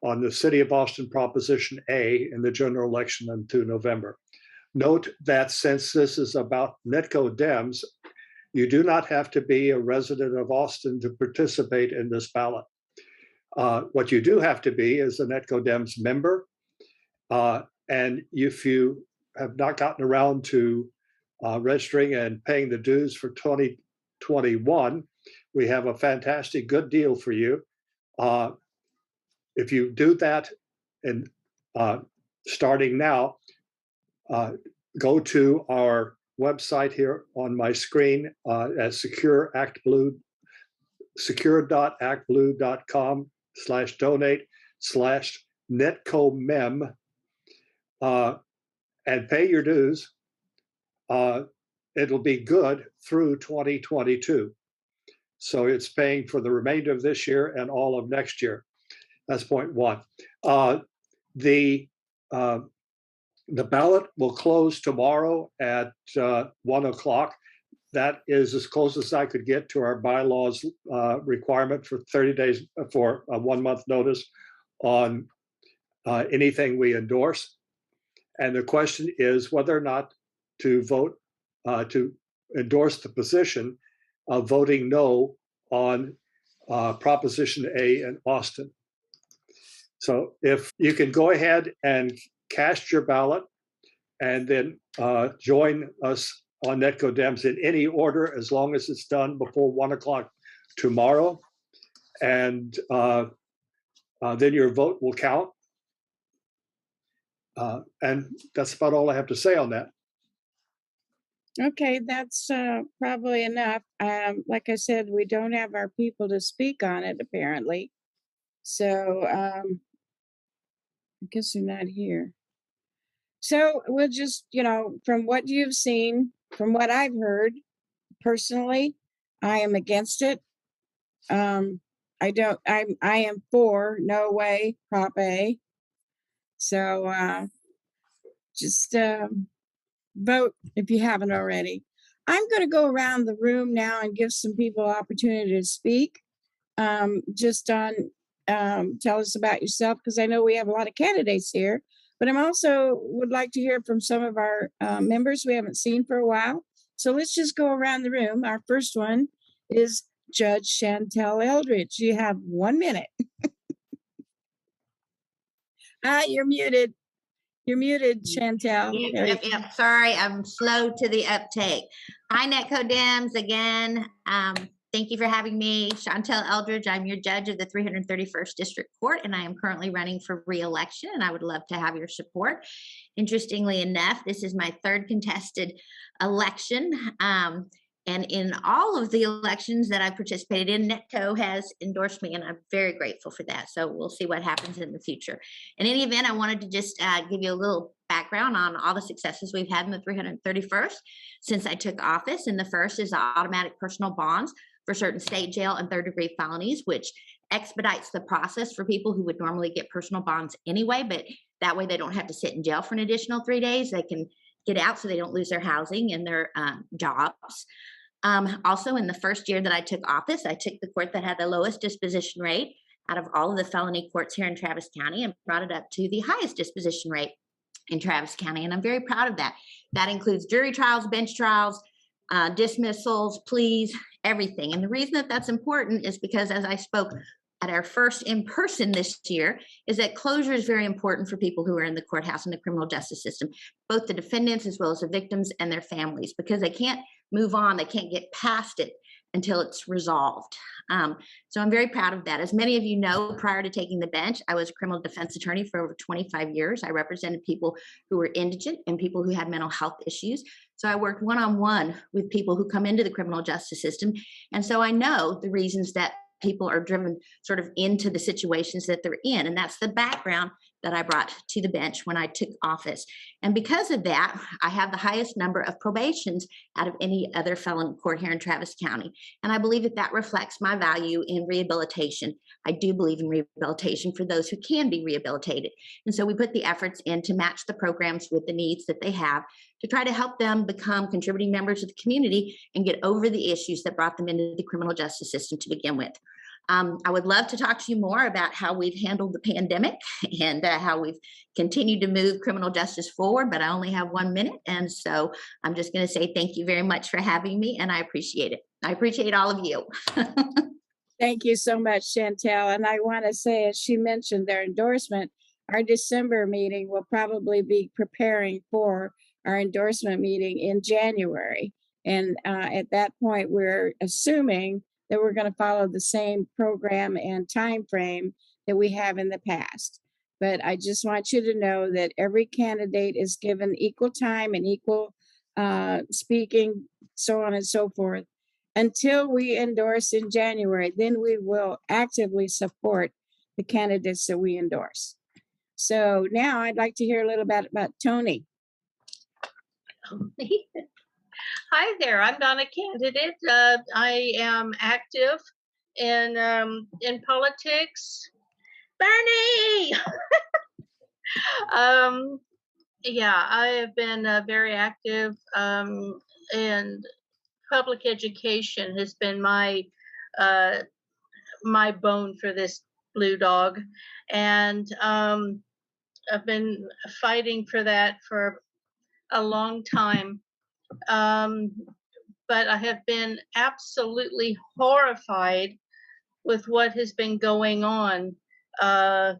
on the City of Austin Proposition A in the general election in November? Note that since this is about NETCoDems, you do not have to be a resident of Austin to participate in this ballot. What you do have to be is a NETCoDems member. And if you have not gotten around to registering and paying the dues for 2021, we have a fantastic good deal for you. If you do that, and starting now, go to our website here on my screen at secure-actblue.com/donate/NETCoMem and pay your dues. It'll be good through 2022. So it's paying for the remainder of this year and all of next year. That's point one. The The ballot will close tomorrow at 1 o'clock. That is as close as I could get to our bylaws requirement for 30 days, for a 1 month notice on anything we endorse. And the question is whether or not to vote to endorse the position of voting no on Proposition A in Austin. So if you can go ahead and cast your ballot and then join us on NETCoDems in any order, as long as it's done before 1 o'clock tomorrow. And then your vote will count. And that's about all I have to say on that. Okay, that's probably enough. Like I said, we don't have our people to speak on it, apparently. So I guess they're not here. So we'll just, from what you've seen, from what I've heard, personally, I am against it. I am for no way Prop A. So just vote if you haven't already. I'm going to go around the room now and give some people opportunity to speak. Just on tell us about yourself, because I know we have a lot of candidates here, but I'm also would like to hear from some of our members we haven't seen for a while. So let's just go around the room. Our first one is Judge Chantel Eldridge. You have 1 minute. You're muted. You're muted, Chantel. Yep. Sorry, I'm slow to the uptake. Hi, NETCoDems again. Thank you for having me. Chantel Eldridge, I'm your judge of the 331st District Court, and I am currently running for re-election, and I would love to have your support. Interestingly enough, this is my third contested election. And in all of the elections that I participated in, NETCO has endorsed me, and I'm very grateful for that. So we'll see what happens in the future. In any event, I wanted to just give you a little background on all the successes we've had in the 331st since I took office. And the first is the automatic personal bonds for certain state jail and third-degree felonies, which expedites the process for people who would normally get personal bonds anyway, but that way they don't have to sit in jail for an additional 3 days. They can get out so they don't lose their housing and their jobs. Also, in the first year that I took office, I took the court that had the lowest disposition rate out of all of the felony courts here in Travis County and brought it up to the highest disposition rate in Travis County. And I'm very proud of that. That includes jury trials, bench trials, dismissals, pleas, everything. And the reason that that's important is because, as I spoke at our first in-person this year, is that closure is very important for people who are in the courthouse and the criminal justice system, both the defendants as well as the victims and their families, because they can't move on, they can't get past it until it's resolved. So I'm very proud of that. As many of you know, prior to taking the bench, I was a criminal defense attorney for over 25 years. I represented people who were indigent and people who had mental health issues. So I worked one-on-one with people who come into the criminal justice system. And so I know the reasons that people are driven sort of into the situations that they're in. And that's the background that I brought to the bench when I took office. And because of that, I have the highest number of probations out of any other felon court here in Travis County. And I believe that that reflects my value in rehabilitation. I do believe in rehabilitation for those who can be rehabilitated. And so we put the efforts in to match the programs with the needs that they have to try to help them become contributing members of the community and get over the issues that brought them into the criminal justice system to begin with. I would love to talk to you more about how we've handled the pandemic and how we've continued to move criminal justice forward, but I only have 1 minute. And so I'm just going to say thank you very much for having me, and I appreciate it. I appreciate all of you. Thank you so much, Chantel. And I want to say, as she mentioned their endorsement, our December meeting will probably be preparing for our endorsement meeting in January. And at that point, we're assuming that we're going to follow the same program and time frame that we have in the past. But I just want you to know that every candidate is given equal time and equal speaking, so on and so forth, until we endorse in January. Then we will actively support the candidates that we endorse. So now I'd like to hear a little bit about Tony. Hi there, I'm not a candidate. I am active in politics. Bernie! Yeah, I have been very active, and public education has been uh, my bone for this blue dog, and I've been fighting for that for a long time. Um, but I have been absolutely horrified with what has been going on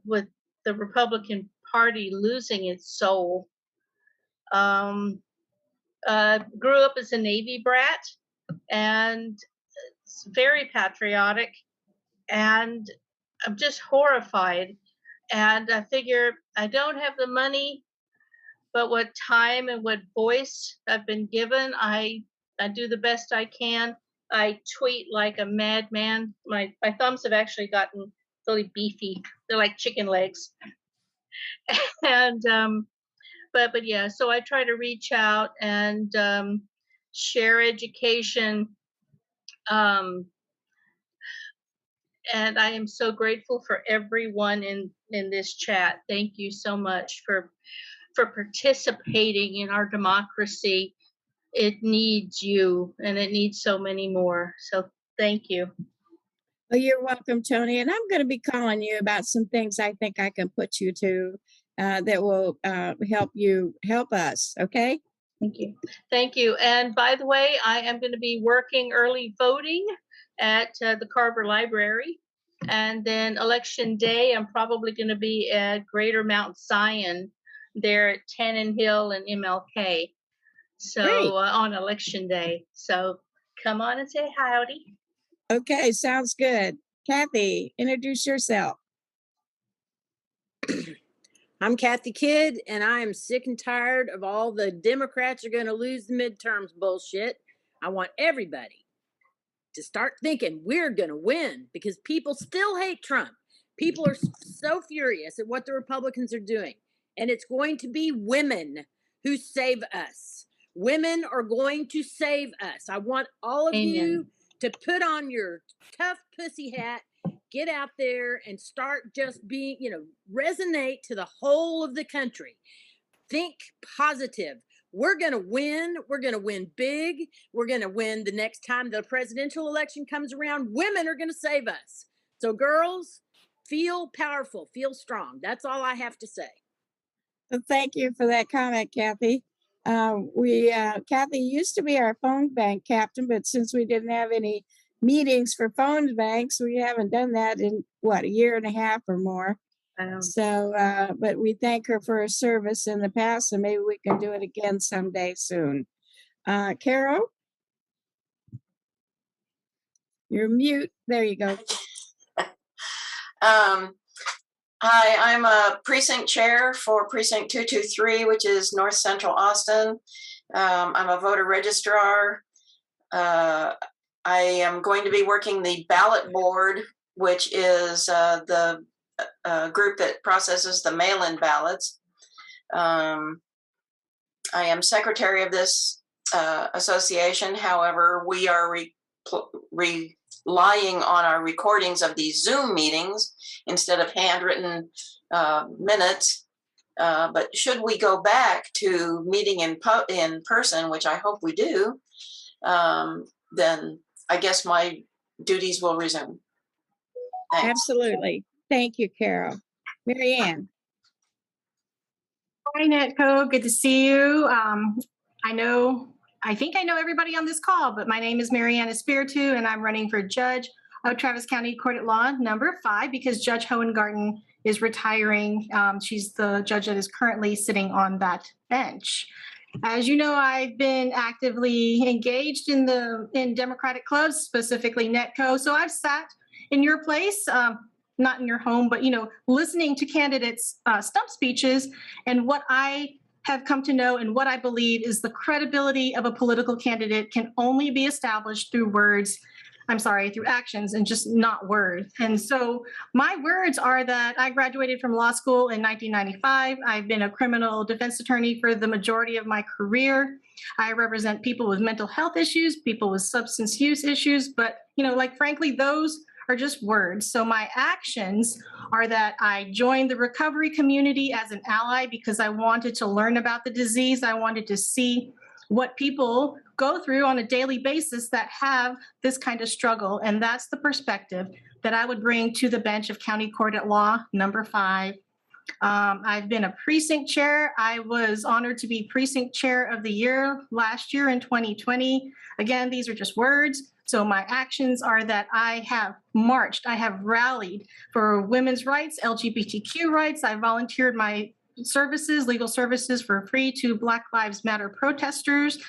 with the Republican Party losing its soul. Grew up as a Navy brat and very patriotic, and I'm just horrified. And I figure I don't have the money, but what time and what voice I've been given, I do the best I can. I tweet like a madman. My thumbs have actually gotten really beefy. They're like chicken legs. And but yeah, so I try to reach out and share education. Um, and I am so grateful for everyone in this chat. Thank you so much for participating in our democracy. It needs you, and it needs so many more. So thank you. Well, you're welcome, Tony. And I'm going to be calling you about some things I think I can put you to that will help us. Okay. Thank you. Thank you. And by the way, I am going to be working early voting at the Carver Library. And then election day, I'm probably going to be at Greater Mount Zion there at Tannen Hill and MLK. So on election day. So come on and say howdy. Okay, sounds good. Kathy, introduce yourself. I'm Kathy Kidd, and I am sick and tired of all the Democrats are going to lose the midterms bullshit. I want everybody to start thinking we're going to win, because people still hate Trump. People are so furious at what the Republicans are doing, and it's going to be women who save us. Women are going to save us. I want all of you to put on your tough pussy hat, get out there and start just being, resonate to the whole of the country. Think positive. We're going to win. We're going to win big. We're going to win the next time the presidential election comes around. Women are going to save us. So girls, feel powerful, feel strong. That's all I have to say. Well, thank you for that comment, Kathy. Kathy used to be our phone bank captain, but since we didn't have any meetings for phone banks, we haven't done that in a year and a half or more. So, but we thank her for her service in the past, and maybe we can do it again someday soon. Carol, you're mute. There you go. Hi, I'm a precinct chair for precinct 223, which is North Central Austin. I'm a voter registrar. I am going to be working the ballot board, which is the group that processes the mail-in ballots. I am secretary of this association. However, we are relying on our recordings of these Zoom meetings instead of handwritten minutes. But should we go back to meeting in person, which I hope we do, then I guess my duties will resume. Thanks. Absolutely. Thank you, Carol. Mary Ann. Hi, NETCO. Good to see you. I think I know everybody on this call, but my name is Mary Ann Espiritu, and I'm running for judge of Travis County Court at Law number 5 because Judge Hohengarten is retiring. She's the judge that is currently sitting on that bench. As you know, I've been actively engaged in Democratic clubs, specifically NETCO. So I've sat in your place, not in your home, but listening to candidates' stump speeches, and what I have come to know and what I believe is the credibility of a political candidate can only be established through actions and just not words. And so my words are that I graduated from law school in 1995. I've been a criminal defense attorney for the majority of my career. I represent people with mental health issues, people with substance use issues, but frankly, those are just words. So my actions are that I joined the recovery community as an ally because I wanted to learn about the disease. I wanted to see what people go through on a daily basis that have this kind of struggle. And that's the perspective that I would bring to the bench of County Court at Law number 5. I've been a precinct chair. I was honored to be precinct chair of the year last year in 2020. Again, these are just words. So my actions are that I have marched, I have rallied for women's rights, LGBTQ rights. I volunteered my services, legal services for free to Black Lives Matter protesters.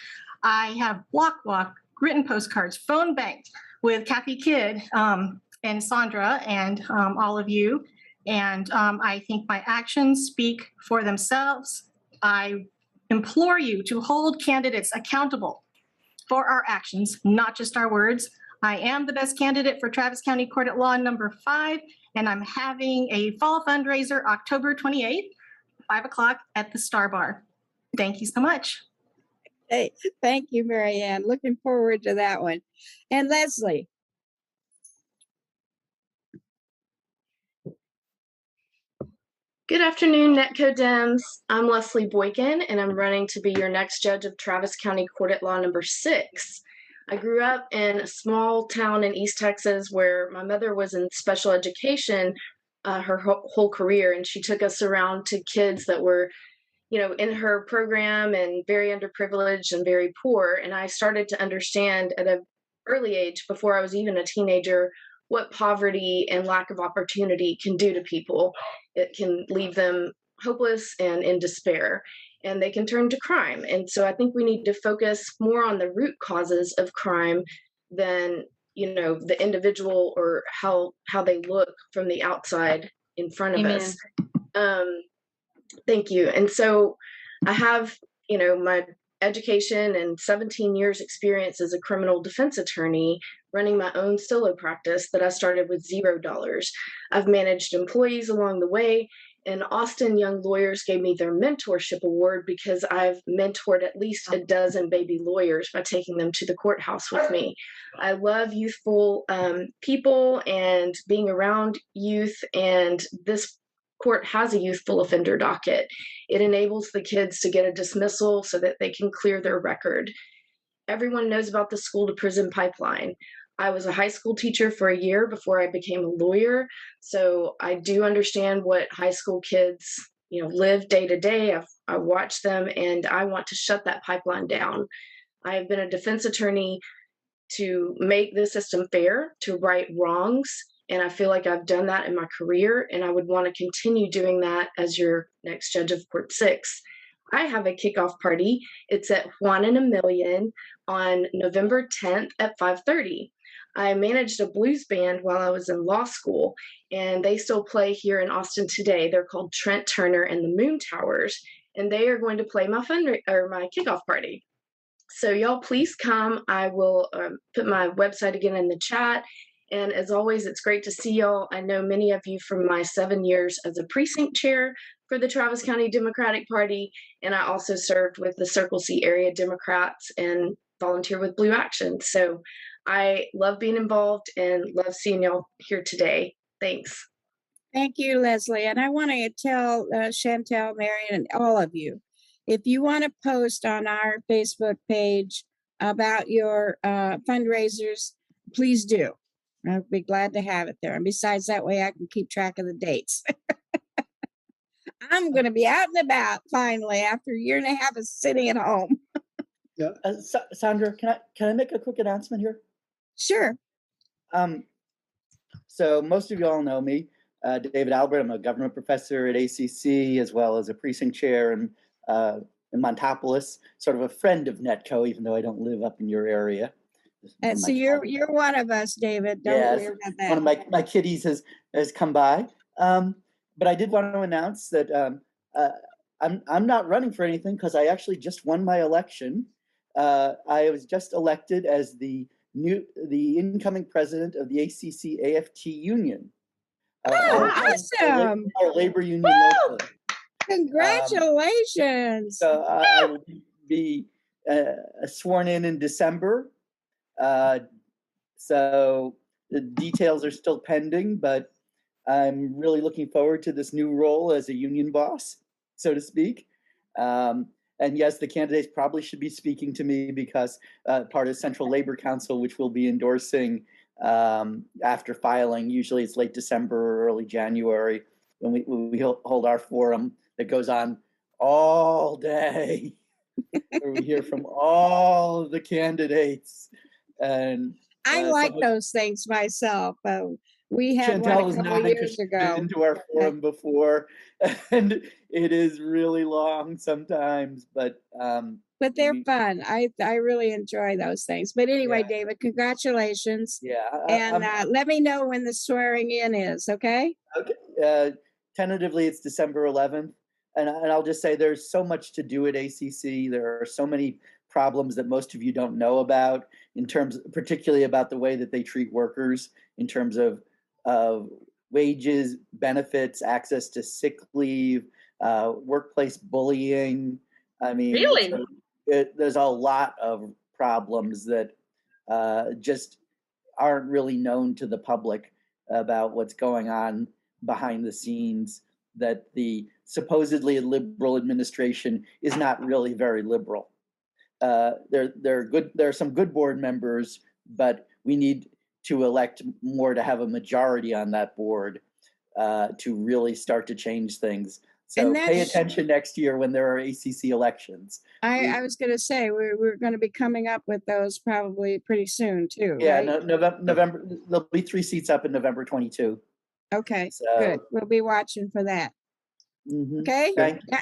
I have walked, written postcards, phone banked with Kathy Kidd and Sandra and all of you. And I think my actions speak for themselves. I implore you to hold candidates accountable for our actions, not just our words. I am the best candidate for Travis County Court at Law number 5, and I'm having a fall fundraiser October 28th, 5 o'clock at the Star Bar. Thank you so much. Hey, thank you, Marianne. Looking forward to that one. And Leslie. Good afternoon, NETCoDems. I'm Leslie Boykin, and I'm running to be your next judge of Travis County Court at Law number 6. I grew up in a small town in East Texas where my mother was in special education her whole career, and she took us around to kids that were, in her program and very underprivileged and very poor. And I started to understand at an early age, before I was even a teenager, what poverty and lack of opportunity can do to people. It can leave them hopeless and in despair, and they can turn to crime. And so I think we need to focus more on the root causes of crime than, the individual or how they look from the outside in front of Amen. us. Thank you. And so I have, my education and 17 years experience as a criminal defense attorney running my own solo practice that I started with $0. I've managed employees along the way, and Austin Young Lawyers gave me their mentorship award because I've mentored at least a dozen baby lawyers by taking them to the courthouse with me. I love youthful people and being around youth, and this court has a youthful offender docket. It enables the kids to get a dismissal so that they can clear their record. Everyone knows about the school to prison pipeline. I was a high school teacher for a year before I became a lawyer, so I do understand what high school kids, live day to day. I watch them, and I want to shut that pipeline down. I have been a defense attorney to make the system fair, to right wrongs, and I feel like I've done that in my career, and I would want to continue doing that as your next judge of Court 6. I have a kickoff party. It's at Juan in a Million on November 10th at 5:30. I managed a blues band while I was in law school, and they still play here in Austin today. They're called Trent Turner and the Moon Towers, and they are going to play my my kickoff party. So y'all please come. I will put my website again in the chat. And as always, it's great to see y'all. I know many of you from my 7 years as a precinct chair for the Travis County Democratic Party, and I also served with the Circle C area Democrats and volunteer with Blue Action. So I love being involved and love seeing y'all here today. Thanks. Thank you, Leslie. And I want to tell Chantel, Marion, and all of you, if you want to post on our Facebook page about your fundraisers, please do. I'll be glad to have it there. And besides, that way I can keep track of the dates. I'm going to be out and about finally after a year and a half of sitting at home. Yeah. Sandra, can I make a quick announcement here? Sure. So most of you all know me, David Albert. I'm a government professor at ACC, as well as a precinct chair in Montopolis, sort of a friend of NETCO, even though I don't live up in your area. So you're one of us, David. Don't worry about that. One of my kiddies has come by. But I did want to announce that I'm not running for anything because I actually just won my election. I was just elected as the incoming president of the ACC AFT Union. Awesome! Our labor union. Congratulations! So I will be sworn in December. So The details are still pending, but I'm really looking forward to this new role as a union boss, so to speak. And yes, the candidates probably should be speaking to me because part of Central Labor Council, which we'll be endorsing after filing, usually it's late December or early January, when we hold our forum that goes on all day, where we hear from all of the candidates. And I like those things myself. We had Chantel one is a couple nodding years because she's ago. been to our forum before, and it is really long sometimes, but they're fun. I really enjoy those things. But anyway, Yeah. David, congratulations. Yeah. And let me know when the swearing in is, okay? Okay. Tentatively, it's December 11th. And I'll just say there's so much to do at ACC. There are so many problems that most of you don't know about, in terms, particularly about the way that they treat workers in terms of wages, benefits, access to sick leave, workplace bullying. I mean, Really? there's a lot of problems that just aren't really known to the public about what's going on behind the scenes, that the supposedly liberal administration is not really very liberal. There are some good board members, but we need to elect more to have a majority on that board to really start to change things. So pay attention next year when there are ACC elections. I was going to say, we're going to be coming up with those probably pretty soon too. Yeah, right? November, there'll be 3 seats up in November 22. Okay, So, good. We'll be watching for that. Okay. Thank you.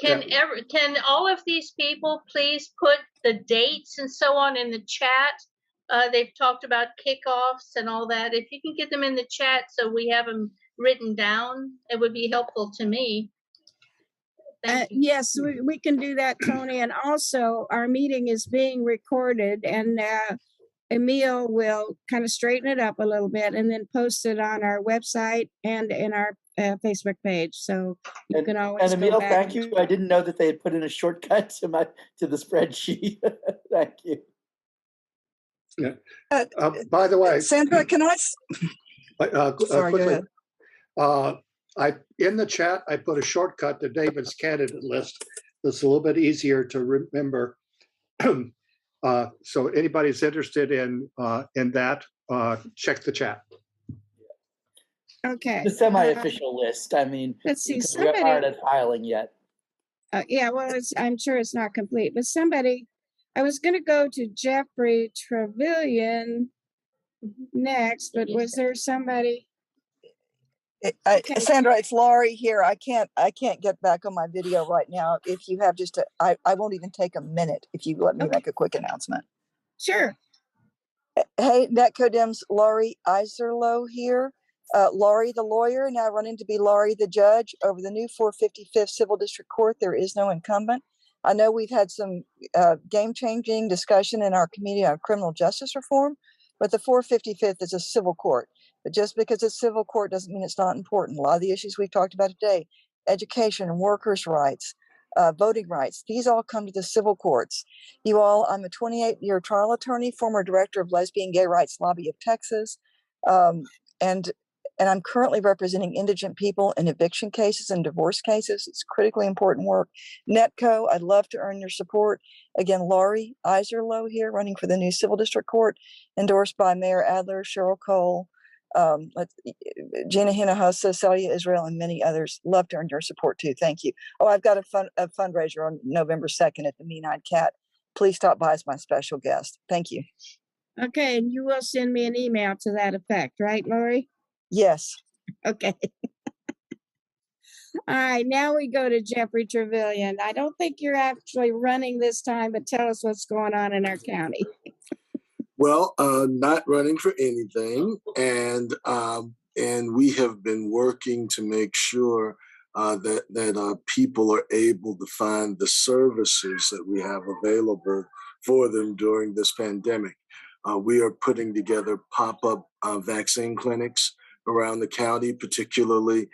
Can all of these people please put the dates and so on in the chat? They've talked about kickoffs and all that. If you can get them in the chat so we have them written down, it would be helpful to me. Yes, we can do that, Tony. And also, our meeting is being recorded, and Emil will kind of straighten it up a little bit and then post it on our website and in our Facebook page. So you can always And go Emil, back. thank you. I didn't know that they had put in a shortcut to the spreadsheet. Thank you. Yeah. By the way, Sandra, can I? Sorry, quickly, go ahead. In the chat, I put a shortcut to David's candidate list that's a little bit easier to remember. So anybody's interested in that, check the chat. Okay. The semi-official list. I mean, let's see. We aren't at filing yet. Yeah, well, I'm sure it's not complete, but I was going to go to Jeffrey Trevelyan next, but was there somebody? Sandra, it's Laurie here. I can't get back on my video right now. If you have I won't even take a minute if you let me make a quick announcement. Sure. Hey, NETCoDems, Laurie Iserloh here. Laurie the lawyer, now running to be Laurie the judge over the new 455th Civil District Court. There is no incumbent. I know we've had some game-changing discussion in our committee on criminal justice reform, but the 455th is a civil court. But just because it's civil court doesn't mean it's not important. A lot of the issues we've talked about today, education, workers' rights, voting rights, these all come to the civil courts. You all, I'm a 28-year trial attorney, former director of Lesbian Gay Rights Lobby of Texas, and I'm currently representing indigent people in eviction cases and divorce cases. It's critically important work. NETCO, I'd love to earn your support. Again, Laurie Iserloh here, running for the new Civil District Court, endorsed by Mayor Adler, Cheryl Cole, Gina Hinojosa, Celia Israel, and many others. Love to earn your support too. Thank you. Oh, I've got a fundraiser on November 2nd at the Mean-Eyed Cat. Please stop by as my special guest. Thank you. Okay, and you will send me an email to that effect, right, Laurie? Yes. Okay. All right, now we go to Jeffrey Trevelyan. I don't think you're actually running this time, but tell us what's going on in our county. Well, not running for anything, and we have been working to make sure that people are able to find the services that we have available for them during this pandemic. We are putting together pop-up vaccine clinics around the county, particularly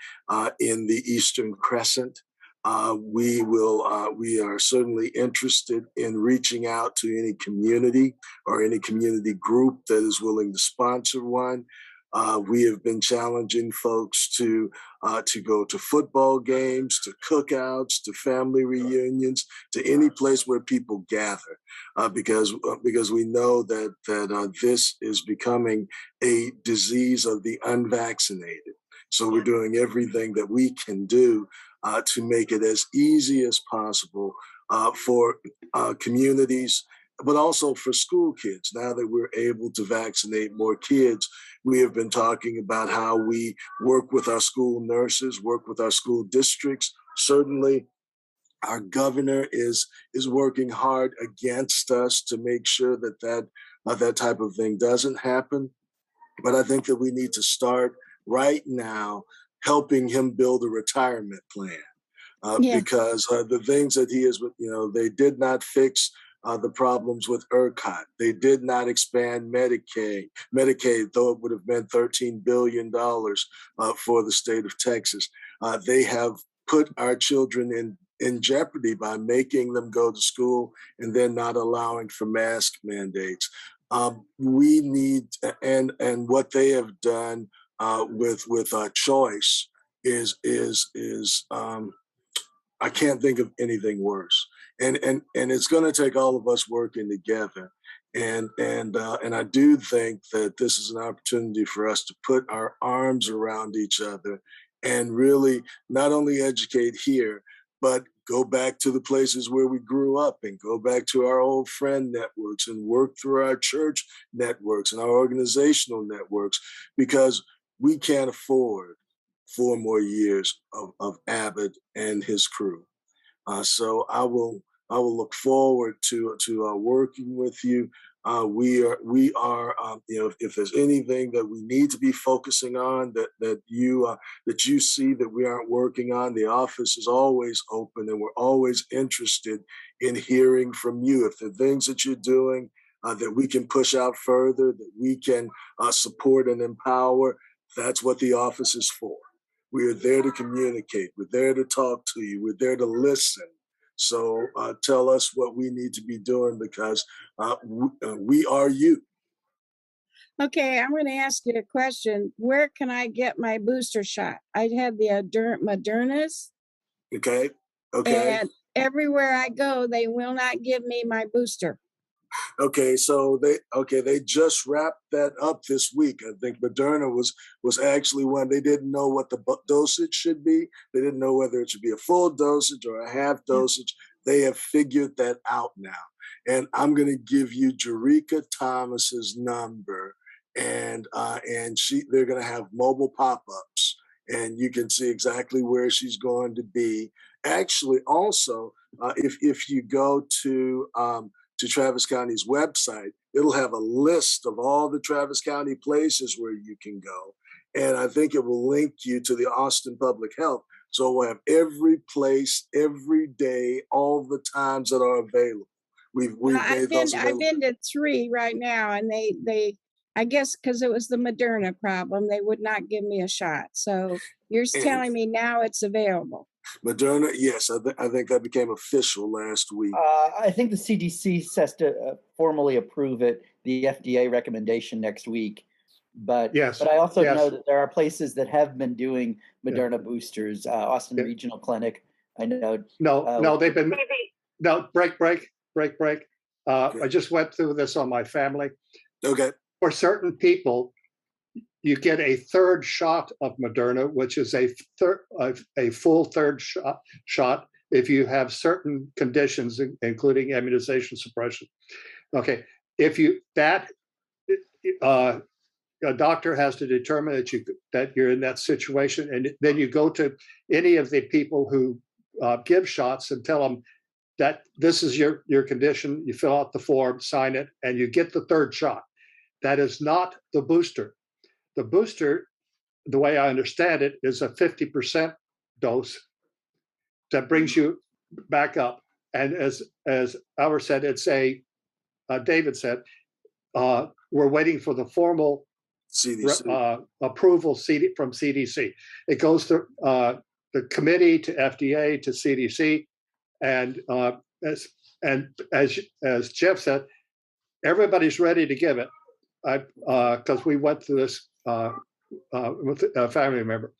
in the Eastern Crescent. we are certainly interested in reaching out to any community or any community group that is willing to sponsor one. We have been challenging folks to go to football games, to cookouts, to family reunions, to any place where people gather, because we know that this is becoming a disease of the unvaccinated. So we're doing everything that we can do to make it as easy as possible for communities, but also for school kids. Now that we're able to vaccinate more kids, we have been talking about how we work with our school nurses, work with our school districts. Certainly, our governor is working hard against us to make sure that type of thing doesn't happen. But I think that we need to start right now helping him build a retirement plan. Because the things that he is, they did not fix the problems with ERCOT. They did not expand Medicaid, though it would have meant $13 billion for the state of Texas. They have put our children in jeopardy by making them go to school and then not allowing for mask mandates. We need, and what they have done with choice is I can't think of anything worse. And it's going to take all of us working together. And I do think that this is an opportunity for us to put our arms around each other and really not only educate here, but go back to the places where we grew up and go back to our old friend networks and work through our church networks and our organizational networks, because we can't afford 4 more years of Abbott and his crew. So I will look forward to working with you. We are if there's anything that we need to be focusing on that you see that we aren't working on, the office is always open and we're always interested in hearing from you. If there are things that you're doing that we can push out further, that we can support and empower, that's what the office is for. We are there to communicate. We're there to talk to you. We're there to listen. So tell us what we need to be doing, because we are you. Okay, I'm going to ask you a question. Where can I get my booster shot? I had the Modernas. Okay. And everywhere I go, they will not give me my booster. Okay, so they just wrapped that up this week. I think Moderna was actually one. They didn't know what the dosage should be. They didn't know whether it should be a full dosage or a half dosage. They have figured that out now. And I'm going to give you Jerica Thomas's number, and they're going to have mobile pop-ups, and you can see exactly where she's going to be. Actually, also, if you go to Travis County's website, it'll have a list of all the Travis County places where you can go. And I think it will link you to the Austin Public Health. So we'll have every place, every day, all the times that are available. I've been to 3 right now, and they I guess because it was the Moderna problem, they would not give me a shot. So you're telling me now it's available. Moderna, yes, I think that became official last week. I think the CDC has to formally approve it, the FDA recommendation next week. But I also know that there are places that have been doing Moderna boosters. Austin Regional Clinic, I know. No, they've been. No, break. I just went through this on my family. Okay. For certain people, you get a third shot of Moderna, which is a full third shot if you have certain conditions, including immunization suppression. Okay, a doctor has to determine that you're in that situation, and then you go to any of the people who give shots and tell them that this is your condition. You fill out the form, sign it, and you get the third shot. That is not the booster. The booster, the way I understand it, is a 50% dose that brings you back up. And as Albert said, David said, we're waiting for the formal CDC. Approval from CDC. It goes through the committee to FDA to CDC, and as Jeff said, everybody's ready to give it. Because we went through this with a family member.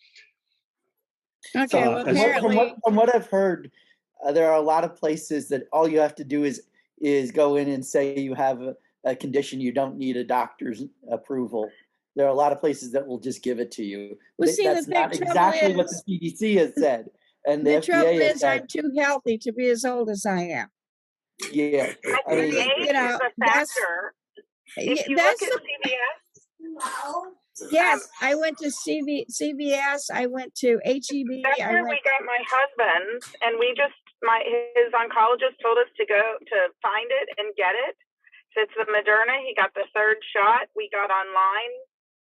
Okay, So well, from apparently, from what I've heard, there are a lot of places that all you have to do is go in and say you have a condition, you don't need a doctor's approval. There are a lot of places that will just give it to you. well, see, That's the not big exactly trouble what the CDC has said, and the the trouble FDA has is said. I'm too healthy to be as old as I am. Yeah, I mean, You know, that's If you that's look at the CVS, yes. I went to CVS. I went to HEB. that's where we got my husband's, and his oncologist told us to go to find it and get it. So it's the Moderna. He got the 3rd shot. We got online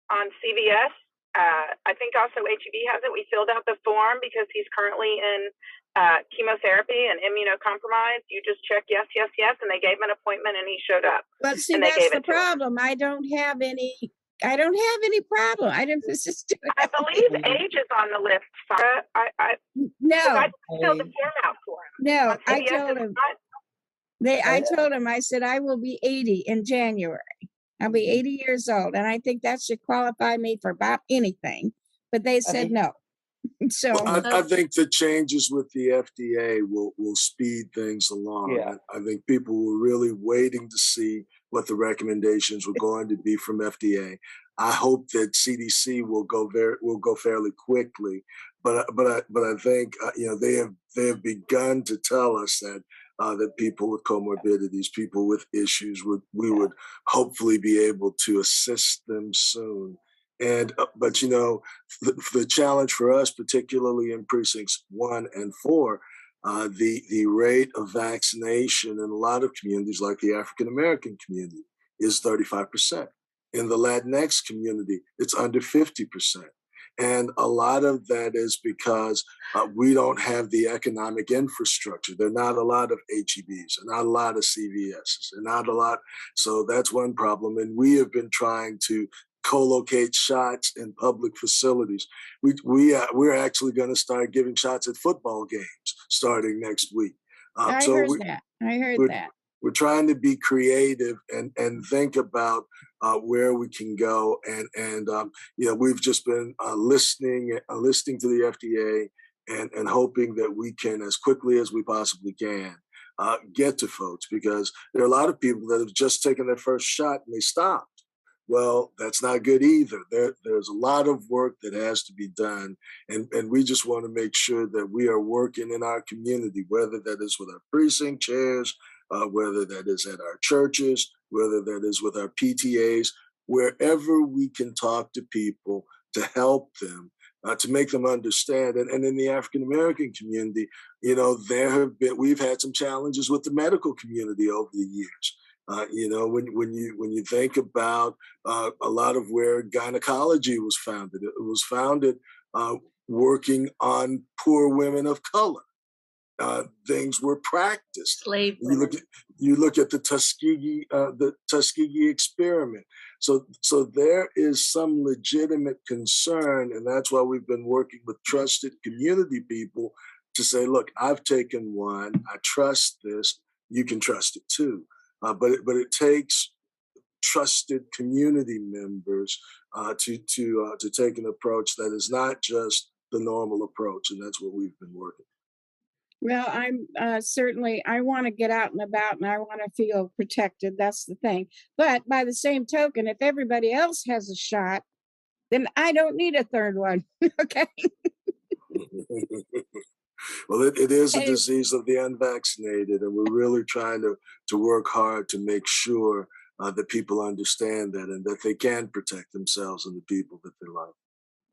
on CVS. I think also HEB has it. We filled out the form because he's currently in chemotherapy and immunocompromised. You just check yes, yes, yes, and they gave him an appointment and he showed up. But see, and they that's gave the it to him. problem. I don't have any problem. I didn't. This is I believe age is on the list, Sarah. no. I filled the form out for him. No, I CVS told is him. not- I told him. I said I will be 80 in January. I'll be 80 years old, and I think that should qualify me for about anything. But they said no. So Well, I think the changes with the FDA will speed things along. Yeah. I think people were really waiting to see what the recommendations were going to be from FDA. I hope that CDC will go fairly quickly, but I think they have begun to tell us that that people with comorbidities, people with issues, we would hopefully be able to assist them soon. And but the challenge for us, particularly in precincts 1 and 4, the rate of vaccination in a lot of communities, like the African American community, is 35%. In the Latinx community, it's under 50%. And a lot of that is because we don't have the economic infrastructure. There are not a lot of HEBs, there are not a lot of CVSs, there are not a lot. So that's one problem. And we have been trying to co-locate shots in public facilities. We're actually going to start giving shots at football games starting next week. I heard that. We're trying to be creative and think about where we can go. And we've just been listening to the FDA and hoping that we can, as quickly as we possibly can, get to folks, because there are a lot of people that have just taken their first shot and they stopped. Well, that's not good either. There's a lot of work that has to be done. And we just want to make sure that we are working in our community, whether that is with our precinct chairs, whether that is at our churches, whether that is with our PTAs, wherever we can talk to people to help them, to make them understand. And in the African American community, we've had some challenges with the medical community over the years. When you think about a lot of where gynecology was founded, it was founded working on poor women of color. Things were practiced. Slavery. You look at the Tuskegee experiment. So there is some legitimate concern, and that's why we've been working with trusted community people to say, look, I've taken one, I trust this, you can trust it too. But it takes trusted community members to take an approach that is not just the normal approach, and that's what we've been working. Well, I'm certainly, I want to get out and about and I want to feel protected. That's the thing. But by the same token, if everybody else has a shot, then I don't need a third one. Okay. Well, it is a disease of the unvaccinated, and we're really trying to work hard to make sure that people understand that and that they can protect themselves and the people that they love.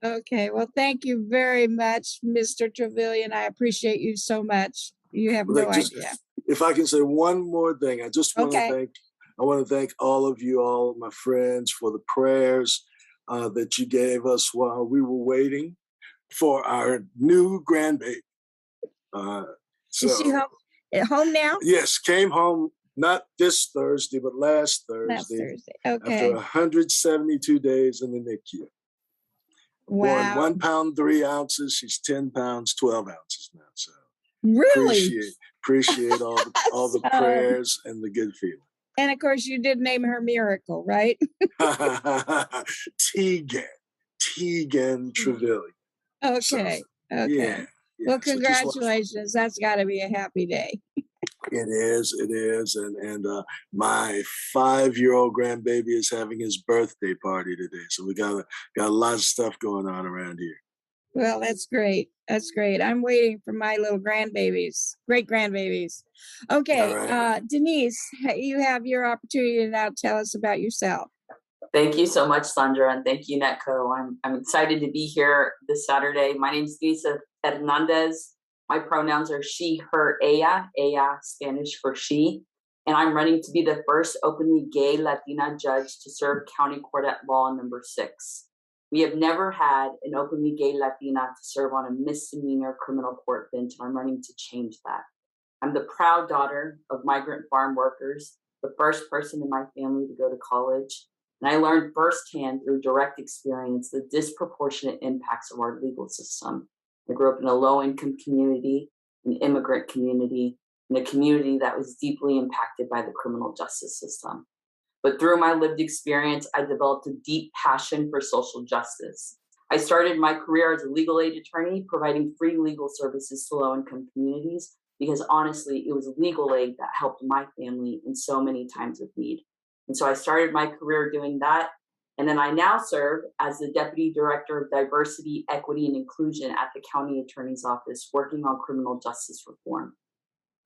Okay, well, thank you very much, Mr. Trevelyan. I appreciate you so much. You have no idea. If I can say one more thing, I just want to thank all of you, all my friends, for the prayers that you gave us while we were waiting for our new grandbaby. Is she home now? Yes, came home not this Thursday, but last Thursday. Okay. After 172 days in the NICU. Born Wow. 1 pound, 3 ounces. She's 10 pounds, 12 ounces now. So Really? appreciate all the prayers and the good feeling. And of course, you did name her Miracle, right? Tegan Trevelyan. Okay. So, Okay. yeah. Well, So just lots of congratulations. That's got to be a happy day. It is, and my 5-year-old grandbaby is having his birthday party today. So we got a lot of stuff going on around here. Well, that's great. That's great. I'm waiting for my little grandbabies, great grandbabies. Okay, right. Denise, you have your opportunity to now tell us about yourself. Thank you so much, Sandra, and thank you, NETCO. I'm excited to be here this Saturday. My name is Denise Hernandez. My pronouns are she, her, ella, Spanish for she, and I'm running to be the first openly gay Latina judge to serve County Court at Law number 6. We have never had an openly gay Latina to serve on a misdemeanor criminal court bench, and I'm running to change that. I'm the proud daughter of migrant farm workers, the first person in my family to go to college, and I learned firsthand through direct experience the disproportionate impacts of our legal system. I grew up in a low-income community, an immigrant community, and a community that was deeply impacted by the criminal justice system. But through my lived experience, I developed a deep passion for social justice. I started my career as a legal aid attorney, providing free legal services to low-income communities, because honestly, it was legal aid that helped my family in so many times of need. And so I started my career doing that. And then I now serve as the Deputy Director of Diversity, Equity, and Inclusion at the County Attorney's Office, working on criminal justice reform.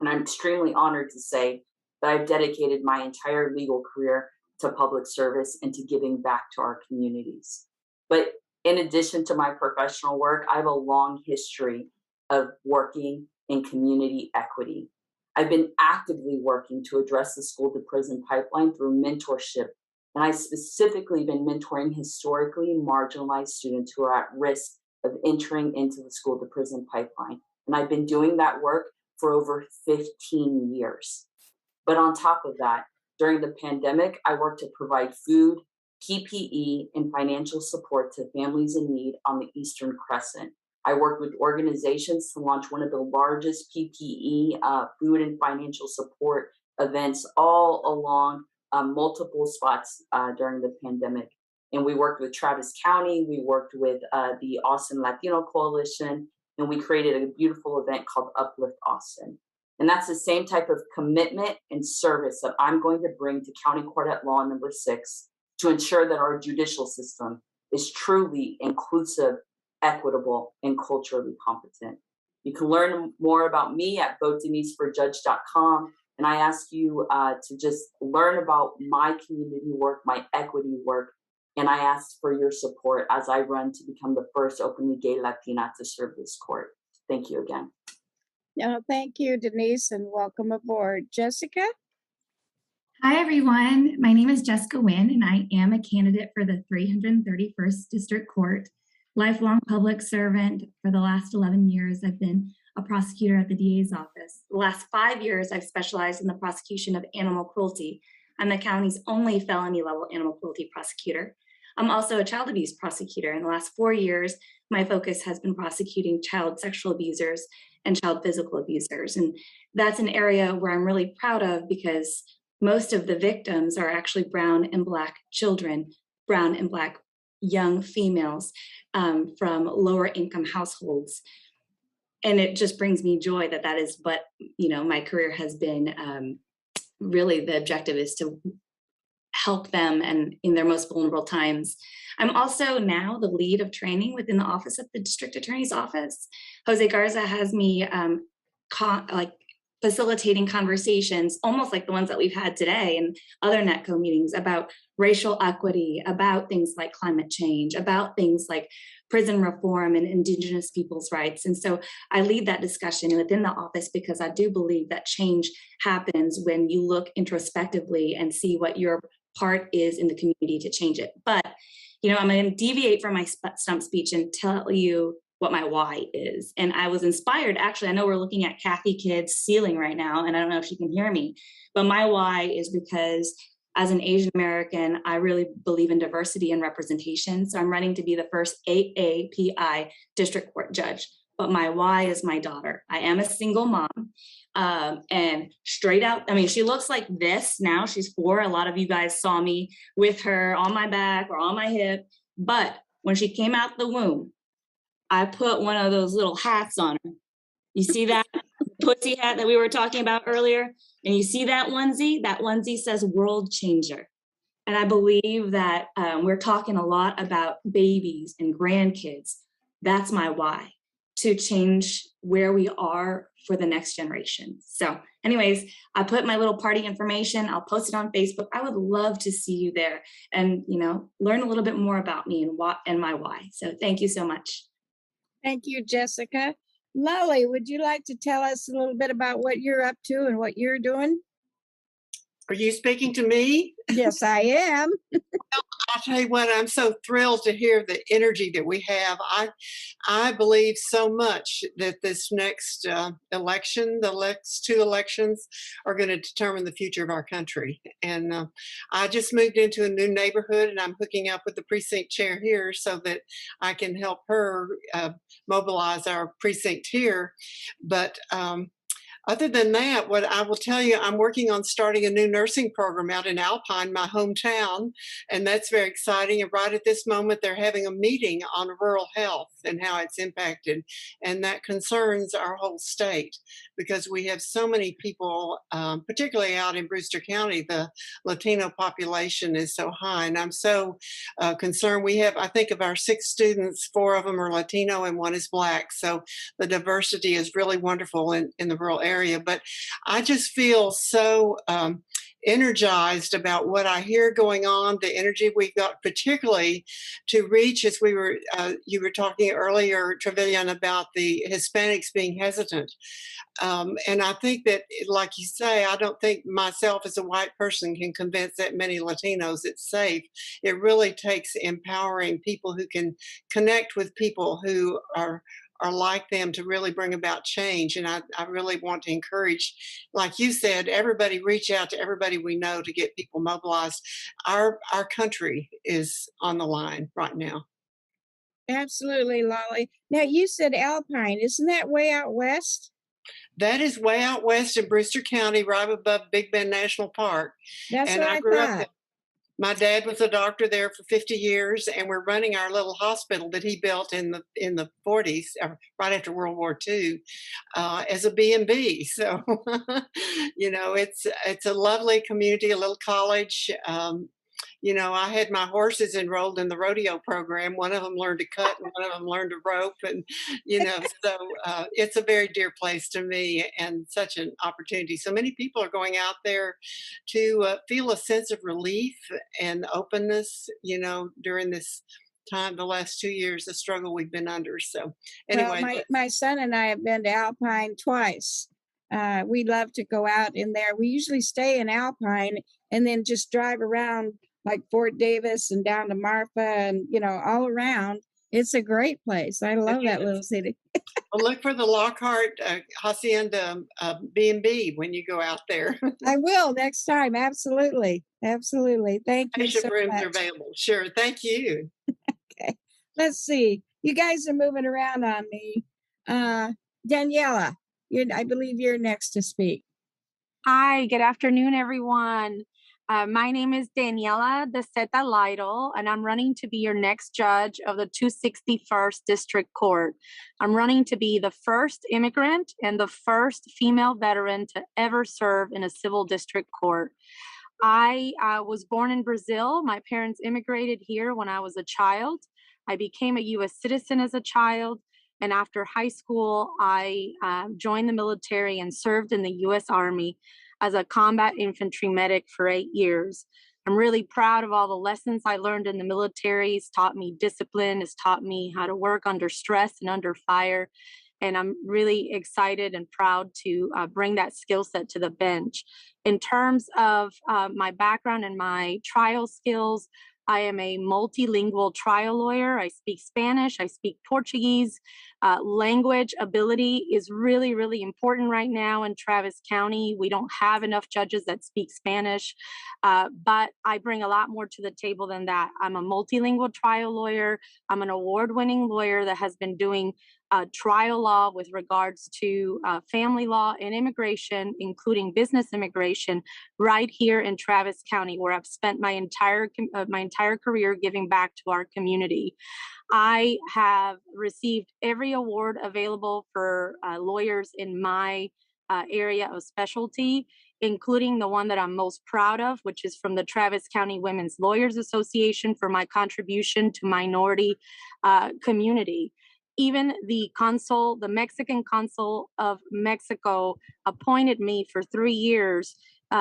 And I'm extremely honored to say that I've dedicated my entire legal career to public service and to giving back to our communities. But in addition to my professional work, I have a long history of working in community equity. I've been actively working to address the school to prison pipeline through mentorship. And I've specifically been mentoring historically marginalized students who are at risk of entering into the school to prison pipeline. And I've been doing that work for over 15 years. But on top of that, during the pandemic, I worked to provide food, PPE, and financial support to families in need on the Eastern Crescent. I worked with organizations to launch one of the largest PPE, food and financial support events all along multiple spots during the pandemic. And we worked with Travis County, we worked with the Austin Latino Coalition, and we created a beautiful event called Uplift Austin. And that's the same type of commitment and service that I'm going to bring to County Court at Law number 6 to ensure that our judicial system is truly inclusive, equitable, and culturally competent. You can learn more about me at votedeniseforjudge.com. And I ask you to just learn about my community work, my equity work, and I ask for your support as I run to become the first openly gay Latina to serve this court. Thank you again. No, thank you, Denise, and welcome aboard. Jessica? Hi, everyone. My name is Jessica Wynn, and I am a candidate for the 331st District Court. Lifelong public servant for the last 11 years. I've been a prosecutor at the DA's office. The last 5 years, I've specialized in the prosecution of animal cruelty. I'm the county's only felony level animal cruelty prosecutor. I'm also a child abuse prosecutor. In the last 4 years, my focus has been prosecuting child sexual abusers and child physical abusers. And that's an area where I'm really proud of because most of the victims are actually brown and Black children, brown and Black young females from lower income households. And it just brings me joy that that is what, my career has been. Really, the objective is to help them and in their most vulnerable times. I'm also now the lead of training within the office of the district attorney's office. Jose Garza has me facilitating conversations, almost like the ones that we've had today and other NETCO meetings about racial equity, about things like climate change, about things like prison reform and Indigenous people's rights. And so I lead that discussion within the office because I do believe that change happens when you look introspectively and see what your part is in the community to change it. But, I'm going to deviate from my stump speech and tell you what my why is. And I was inspired, actually, I know we're looking at Kathy Kidd's ceiling right now, and I don't know if she can hear me, but my why is because as an Asian American, I really believe in diversity and representation. So I'm running to be the first AAPI district court judge. But my why is my daughter. I am a single mom. And straight out, I mean, she looks like this now. She's 4. A lot of you guys saw me with her on my back or on my hip. But when she came out the womb, I put one of those little hats on her. You see that pussy hat that we were talking about earlier? And you see that onesie? That onesie says world changer. And I believe that we're talking a lot about babies and grandkids. That's my why, to change where we are for the next generation. So anyways, I put my little party information. I'll post it on Facebook. I would love to see you there and, you know, learn a little bit more about me and what and my why. So thank you so much. Thank you, Jessica. Lolly, would you like to tell us a little bit about what you're up to and what you're doing? Are you speaking to me? Yes, I am. I'll tell you what, I'm so thrilled to hear the energy that we have. I believe so much that this next election, the next 2 elections, are going to determine the future of our country. And I just moved into a new neighborhood, and I'm hooking up with the precinct chair here so that I can help her mobilize our precinct here. But other than that, what I will tell you, I'm working on starting a new nursing program out in Alpine, my hometown, and that's very exciting. And right at this moment, they're having a meeting on rural health and how it's impacted. And that concerns our whole state because we have so many people, particularly out in Brewster County, the Latino population is so high. And I'm so concerned. We have, I think of our 6 students, 4 of them are Latino and 1 is Black. So the diversity is really wonderful in the rural area. But I just feel so energized about what I hear going on, the energy we've got, particularly to reach, as we were, you were talking earlier, Trevelyan, about the Hispanics being hesitant. And I think that, like you say, I don't think myself as a white person can convince that many Latinos it's safe. It really takes empowering people who can connect with people who are like them to really bring about change. And I really want to encourage, like you said, everybody reach out to everybody we know to get people mobilized. Our country is on the line right now. Absolutely, Lolly. Now, you said Alpine. Isn't that way out west? That is way out west in Brewster County, right above Big Bend National Park. That's and what I grew thought. up there. My dad was a doctor there for 50 years, and we're running our little hospital that he built in the 40s, right after World War II, as a B&B. So, you know, it's a lovely community, a little college. You know, I had my horses enrolled in the rodeo program. One of them learned to cut and one of them learned to rope. And, you know, so it's a very dear place to me and such an opportunity. So many people are going out there to feel a sense of relief and openness, you know, during this time, the last 2 years, the struggle we've been under. So anyway. Well, my son and I have been to Alpine twice. We love to go out in there. We usually stay in Alpine and then just drive around like Fort Davis and down to Marfa and, you know, all around. It's a great place. I love that little city. Well, look for the Lockhart Hacienda B&B when you go out there. I will next time. Absolutely. Absolutely. Thank you so rooms much. are available. Sure. Thank you. Okay. Let's see. You guys are moving around on me. Daniela, I believe you're next to speak. Hi, good afternoon, everyone. My name is Daniela De Seta Lytle, and I'm running to be your next judge of the 261st District Court. I'm running to be the first immigrant and the first female veteran to ever serve in a civil district court. I was born in Brazil. My parents immigrated here when I was a child. I became a U.S. citizen as a child. And after high school, I joined the military and served in the U.S. Army as a combat infantry medic for 8 years. I'm really proud of all the lessons I learned in the military. It's taught me discipline. It's taught me how to work under stress and under fire. And I'm really excited and proud to bring that skill set to the bench. In terms of my background and my trial skills, I am a multilingual trial lawyer. I speak Spanish, I speak Portuguese, Language ability is really, really important right now in Travis County. We don't have enough judges that speak Spanish, but I bring a lot more to the table than that. I'm a multilingual trial lawyer. I'm an award-winning lawyer that has been doing trial law with regards to family law and immigration, including business immigration, right here in Travis County, where I've spent my entire career giving back to our community. I have received every award available for lawyers in my area of specialty, including the one that I'm most proud of, which is from the Travis County Women's Lawyers Association for my contribution to minority community. Even the consul, the Mexican consul of Mexico, appointed me for 3 years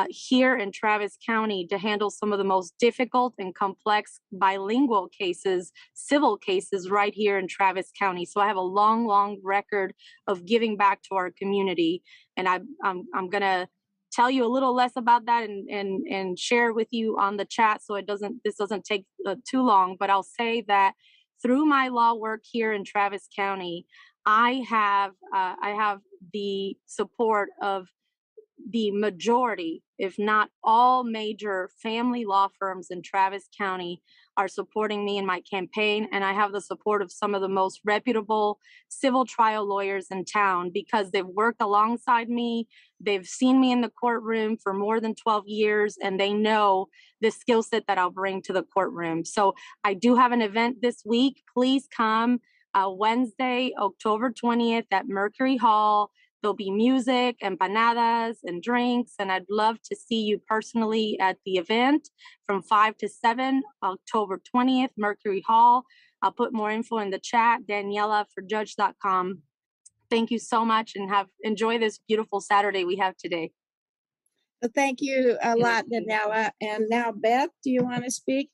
here in Travis County to handle some of the most difficult and complex bilingual cases, civil cases right here in Travis County. So I have a long, long record of giving back to our community. And I'm going to tell you a little less about that and share with you on the chat so this doesn't take too long. But I'll say that through my law work here in Travis County, I have the support of the majority, if not all, major family law firms in Travis County are supporting me in my campaign. And I have the support of some of the most reputable civil trial lawyers in town because they've worked alongside me. They've seen me in the courtroom for more than 12 years, and they know the skill set that I'll bring to the courtroom. So I do have an event this week. Please come Wednesday, October 20th at Mercury Hall. There'll be music, empanadas, and drinks, and I'd love to see you personally at the event from 5 to 7, October 20th, Mercury Hall. I'll put more info in the chat, Daniela for judge.com. Thank you so much, and enjoy this beautiful Saturday we have today. Well, thank you a lot, Daniela. And now, Beth, do you want to speak?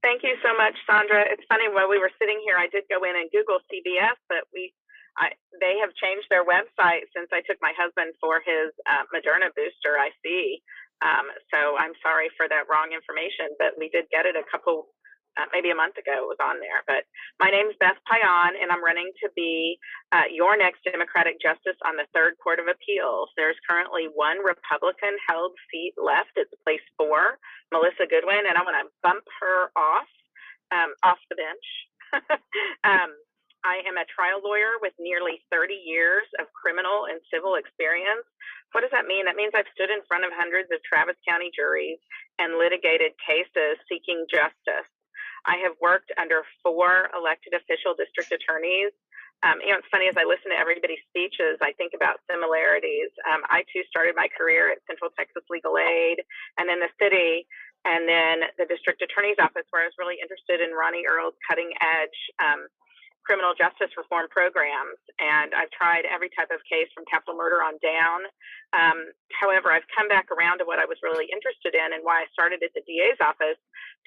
Thank you so much, Sandra. It's funny, while we were sitting here, I did go in and Google CBS, but they have changed their website since I took my husband for his Moderna booster, I see. So I'm sorry for that wrong information, but we did get it maybe a month ago. It was on there. But my name is Beth Payan, and I'm running to be your next Democratic justice on the Third Court of Appeals. There's currently one Republican-held seat left. It's place 4, Melissa Goodwin, and I'm going to bump her off the bench. I am a trial lawyer with nearly 30 years of criminal and civil experience. What does that mean? That means I've stood in front of hundreds of Travis County juries and litigated cases seeking justice. I have worked under 4 elected official district attorneys. It's funny, as I listen to everybody's speeches, I think about similarities. I too started my career at Central Texas Legal Aid and then the city and then the district attorney's office, where I was really interested in Ronnie Earl's cutting edge criminal justice reform programs. And I've tried every type of case from capital murder on down. However, I've come back around to what I was really interested in and why I started at the DA's office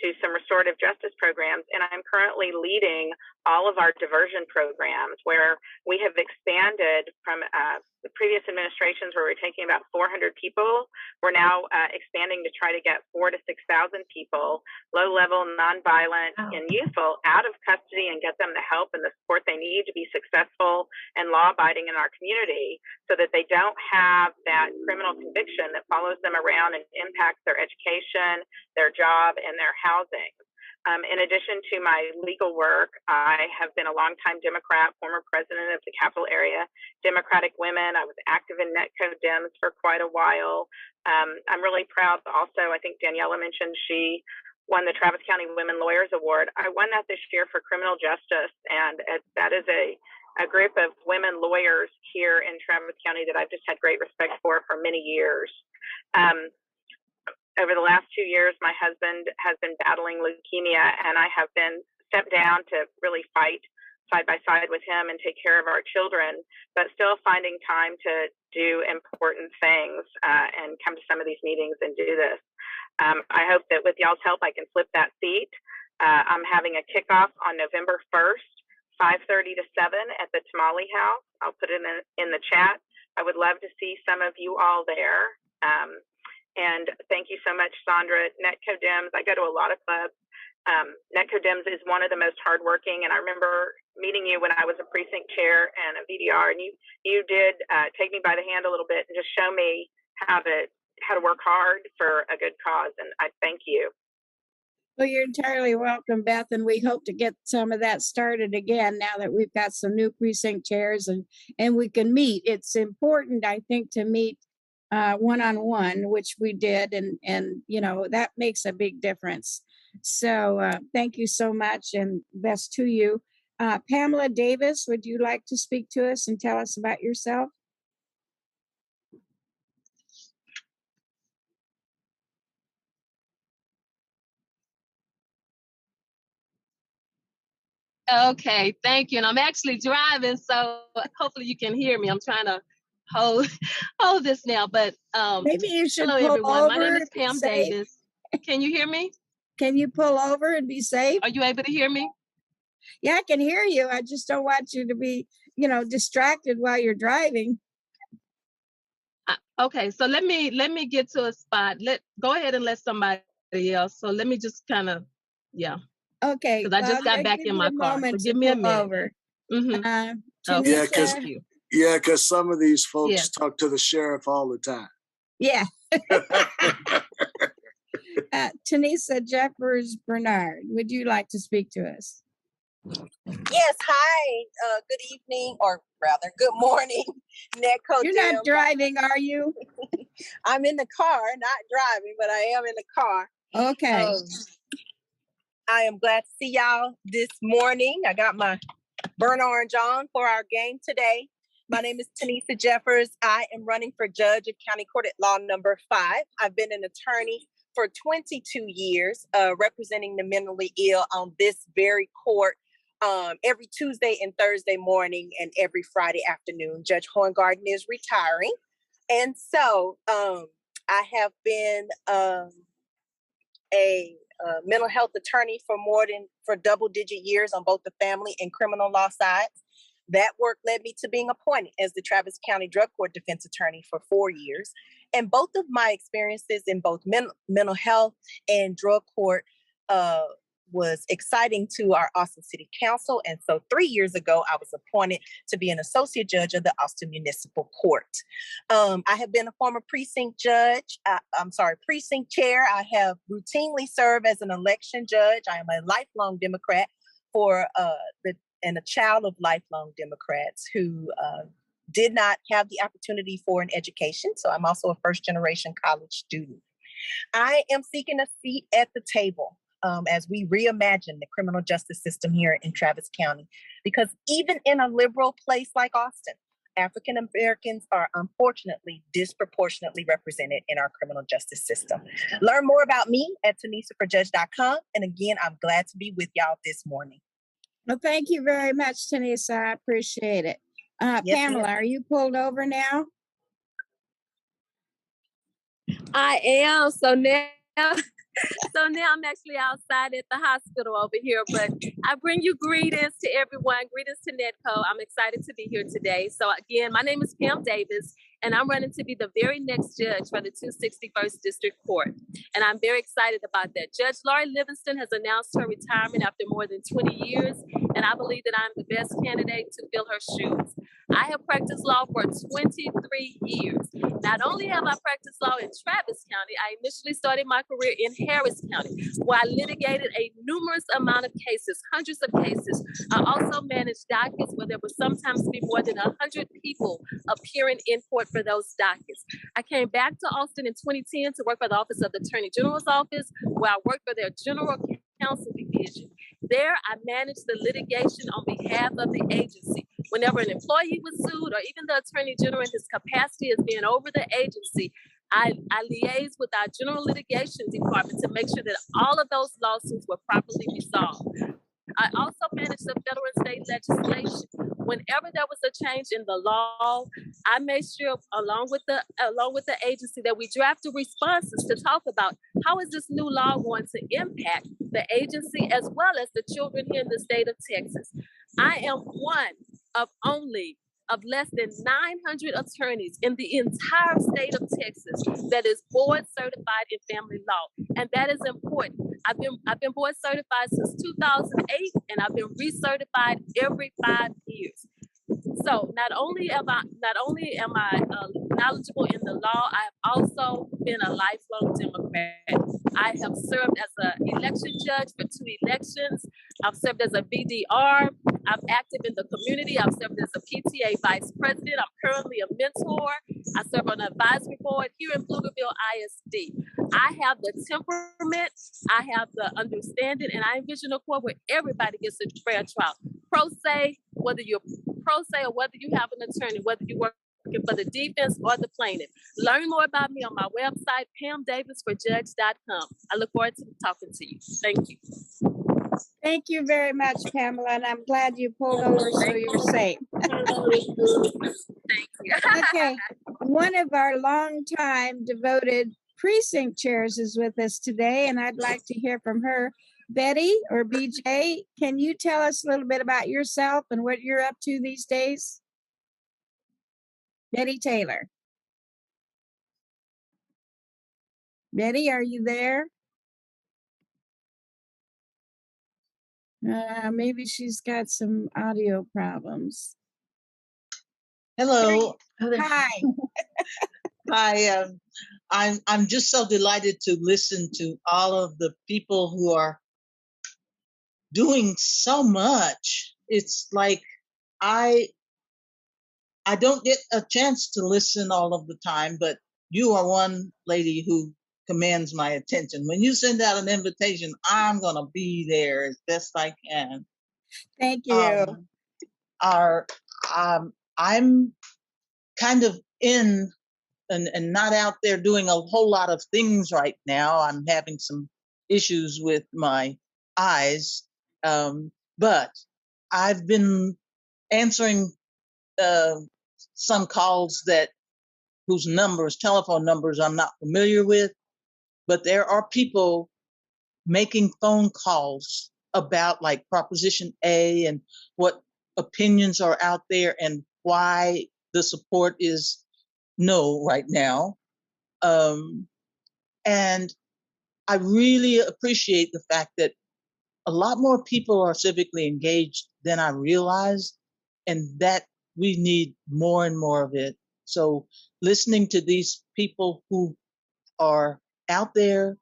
to some restorative justice programs. And I'm currently leading all of our diversion programs, where we have expanded from the previous administrations where we were taking about 400 people. We're now expanding to try to get 4,000 to 6,000 people, low-level, nonviolent, and youthful, out of custody and get them the help and the support they need to be successful and law-abiding in our community, so that they don't have that criminal conviction that follows them around and impacts their education, their job, and their housing. In addition to my legal work, I have been a longtime Democrat, former president of the Capital Area Democratic Women. I was active in NETCoDems for quite a while. I'm really proud also, I think Daniela mentioned she won the Travis County Women Lawyers Award. I won that this year for criminal justice, and that is a group of women lawyers here in Travis County that I've just had great respect for many years. Over the last 2 years, my husband has been battling leukemia, and I have been stepped down to really fight side by side with him and take care of our children, but still finding time to do important things and come to some of these meetings and do this. I hope that with y'all's help, I can flip that seat. I'm having a kickoff on November 1st, 5:30 to 7 at the Tamale House. I'll put it in the chat. I would love to see some of you all there. And thank you so much, Sandra. NETCoDems, I go to a lot of clubs. NETCoDems is one of the most hardworking, and I remember meeting you when I was a precinct chair and a VDR, and you did take me by the hand a little bit and just show me how to work hard for a good cause, and I thank you. Well, you're entirely welcome, Beth, and we hope to get some of that started again now that we've got some new precinct chairs and we can meet. It's important, I think, to meet one-on-one, which we did, and you know, that makes a big difference. So thank you so much, and best to you. Pamela Davis, would you like to speak to us and tell us about yourself? Okay, thank you. And I'm actually driving, so hopefully you can hear me. I'm trying to hold this now, but maybe you should hello pull everyone. My name over is Pam safe. Davis. Can you hear me? Can you pull over and be safe? Are you able to hear me? Yeah, I can hear you. I just don't want you to be, you know, distracted while you're driving. Okay, so let me get to a spot. Go ahead and let somebody else. So let me just kind of, yeah. Okay. Because I just got back in my car. So give me a minute. Over. Mm-hmm. Yeah, because some of these folks Yeah. talk to the sheriff all the time. Yeah. Tanisa Jeffers Bernard, would you like to speak to us? Yes, hi. Good evening, or rather, good morning, NETCoDems. You're not driving, are you? I'm in the car, not driving, but I am in the car. Okay. I am glad to see y'all this morning. I got my burnt orange on for our game today. My name is Tanisa Jeffers. I am running for judge of County Court at Law number 5. I've been an attorney for 22 years, representing the mentally ill on this very court every Tuesday and Thursday morning and every Friday afternoon. Judge Hohengarten is retiring. And so I have been a mental health attorney for double-digit years on both the family and criminal law sides. That work led me to being appointed as the Travis County Drug Court defense attorney for 4 years. And both of my experiences in both mental health and drug court was exciting to our Austin City Council. And so 3 years ago, I was appointed to be an associate judge of the Austin Municipal Court. I have been a former precinct precinct chair. I have routinely served as an election judge. I am a lifelong Democrat and a child of lifelong Democrats who did not have the opportunity for an education. So I'm also a first-generation college student. I am seeking a seat at the table as we reimagine the criminal justice system here in Travis County, because even in a liberal place like Austin, African Americans are unfortunately disproportionately represented in our criminal justice system. Learn more about me at TanisaForJudge.com. And again, I'm glad to be with y'all this morning. Well, thank you very much, Tanisa. I appreciate it. Yes, Pamela, are you pulled over now? I am. So now I'm actually outside at the hospital over here, but I bring you greetings to everyone. Greetings to NETCO. I'm excited to be here today. So again, my name is Pam Davis, and I'm running to be the very next judge for the 261st District Court. And I'm very excited about that. Judge Laurie Livingston has announced her retirement after more than 20 years, and I believe that I'm the best candidate to fill her shoes. I have practiced law for 23 years. Not only have I practiced law in Travis County, I initially started my career in Harris County, where I litigated a numerous amount of cases, hundreds of cases. I also managed dockets where there would sometimes be more than 100 people appearing in court for those dockets. I came back to Austin in 2010 to work for the Office of the Attorney General's Office, where I worked for their General Counsel Division. There, I managed the litigation on behalf of the agency. Whenever an employee was sued, or even the Attorney General in his capacity as being over the agency, I liaised with our General Litigation Department to make sure that all of those lawsuits were properly resolved. I also managed the federal and state legislation. Whenever there was a change in the law, I made sure, along with the agency, that we drafted responses to talk about how is this new law going to impact the agency as well as the children here in the state of Texas. I am one of only of less than 900 attorneys in the entire state of Texas that is board certified in family law. And that is important. I've been board certified since 2008, and I've been recertified every 5 years. So not only am I knowledgeable in the law, I have also been a lifelong Democrat. I have served as an election judge for 2 elections. I've served as a BDR. I'm active in the community. I've served as a PTA vice president. I'm currently a mentor. I serve on an advisory board here in Pflugerville ISD. I have the temperament, I have the understanding, and I envision a court where everybody gets a fair trial. Pro se, whether you're pro se or whether you have an attorney, whether you're working for the defense or the plaintiff. Learn more about me on my website, PamDavisForJudge.com. I look forward to talking to you. Thank you. Thank you very much, Pamela, and I'm glad you pulled over so you were safe. Thank you. Okay, one of our longtime devoted precinct chairs is with us today, and I'd like to hear from her. Betty or BJ, can you tell us a little bit about yourself and what you're up to these days? Betty Taylor. Betty, are you there? Maybe she's got some audio problems. Hello. Hi. Hi. I'm just so delighted to listen to all of the people who are doing so much. It's like I don't get a chance to listen all of the time, but you are one lady who commands my attention. When you send out an invitation, I'm going to be there as best I can. Thank you. I'm kind of in and not out there doing a whole lot of things right now. I'm having some issues with my eyes, but I've been answering some calls whose telephone numbers I'm not familiar with, but there are people making phone calls about like Proposition A and what opinions are out there and why the support is no right now. And I really appreciate the fact that a lot more people are civically engaged than I realized, and that we need more and more of it. So listening to these people who are out there,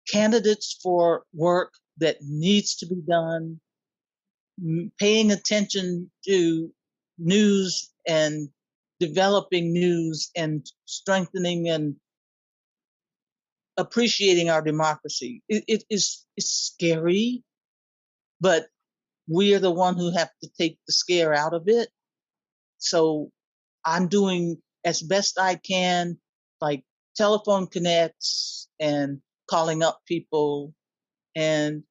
candidates for work that needs to be done, paying attention to news and developing news and strengthening and appreciating our democracy. It's scary, but we are the one who have to take the scare out of it. So I'm doing as best I can, like telephone connects and calling up people and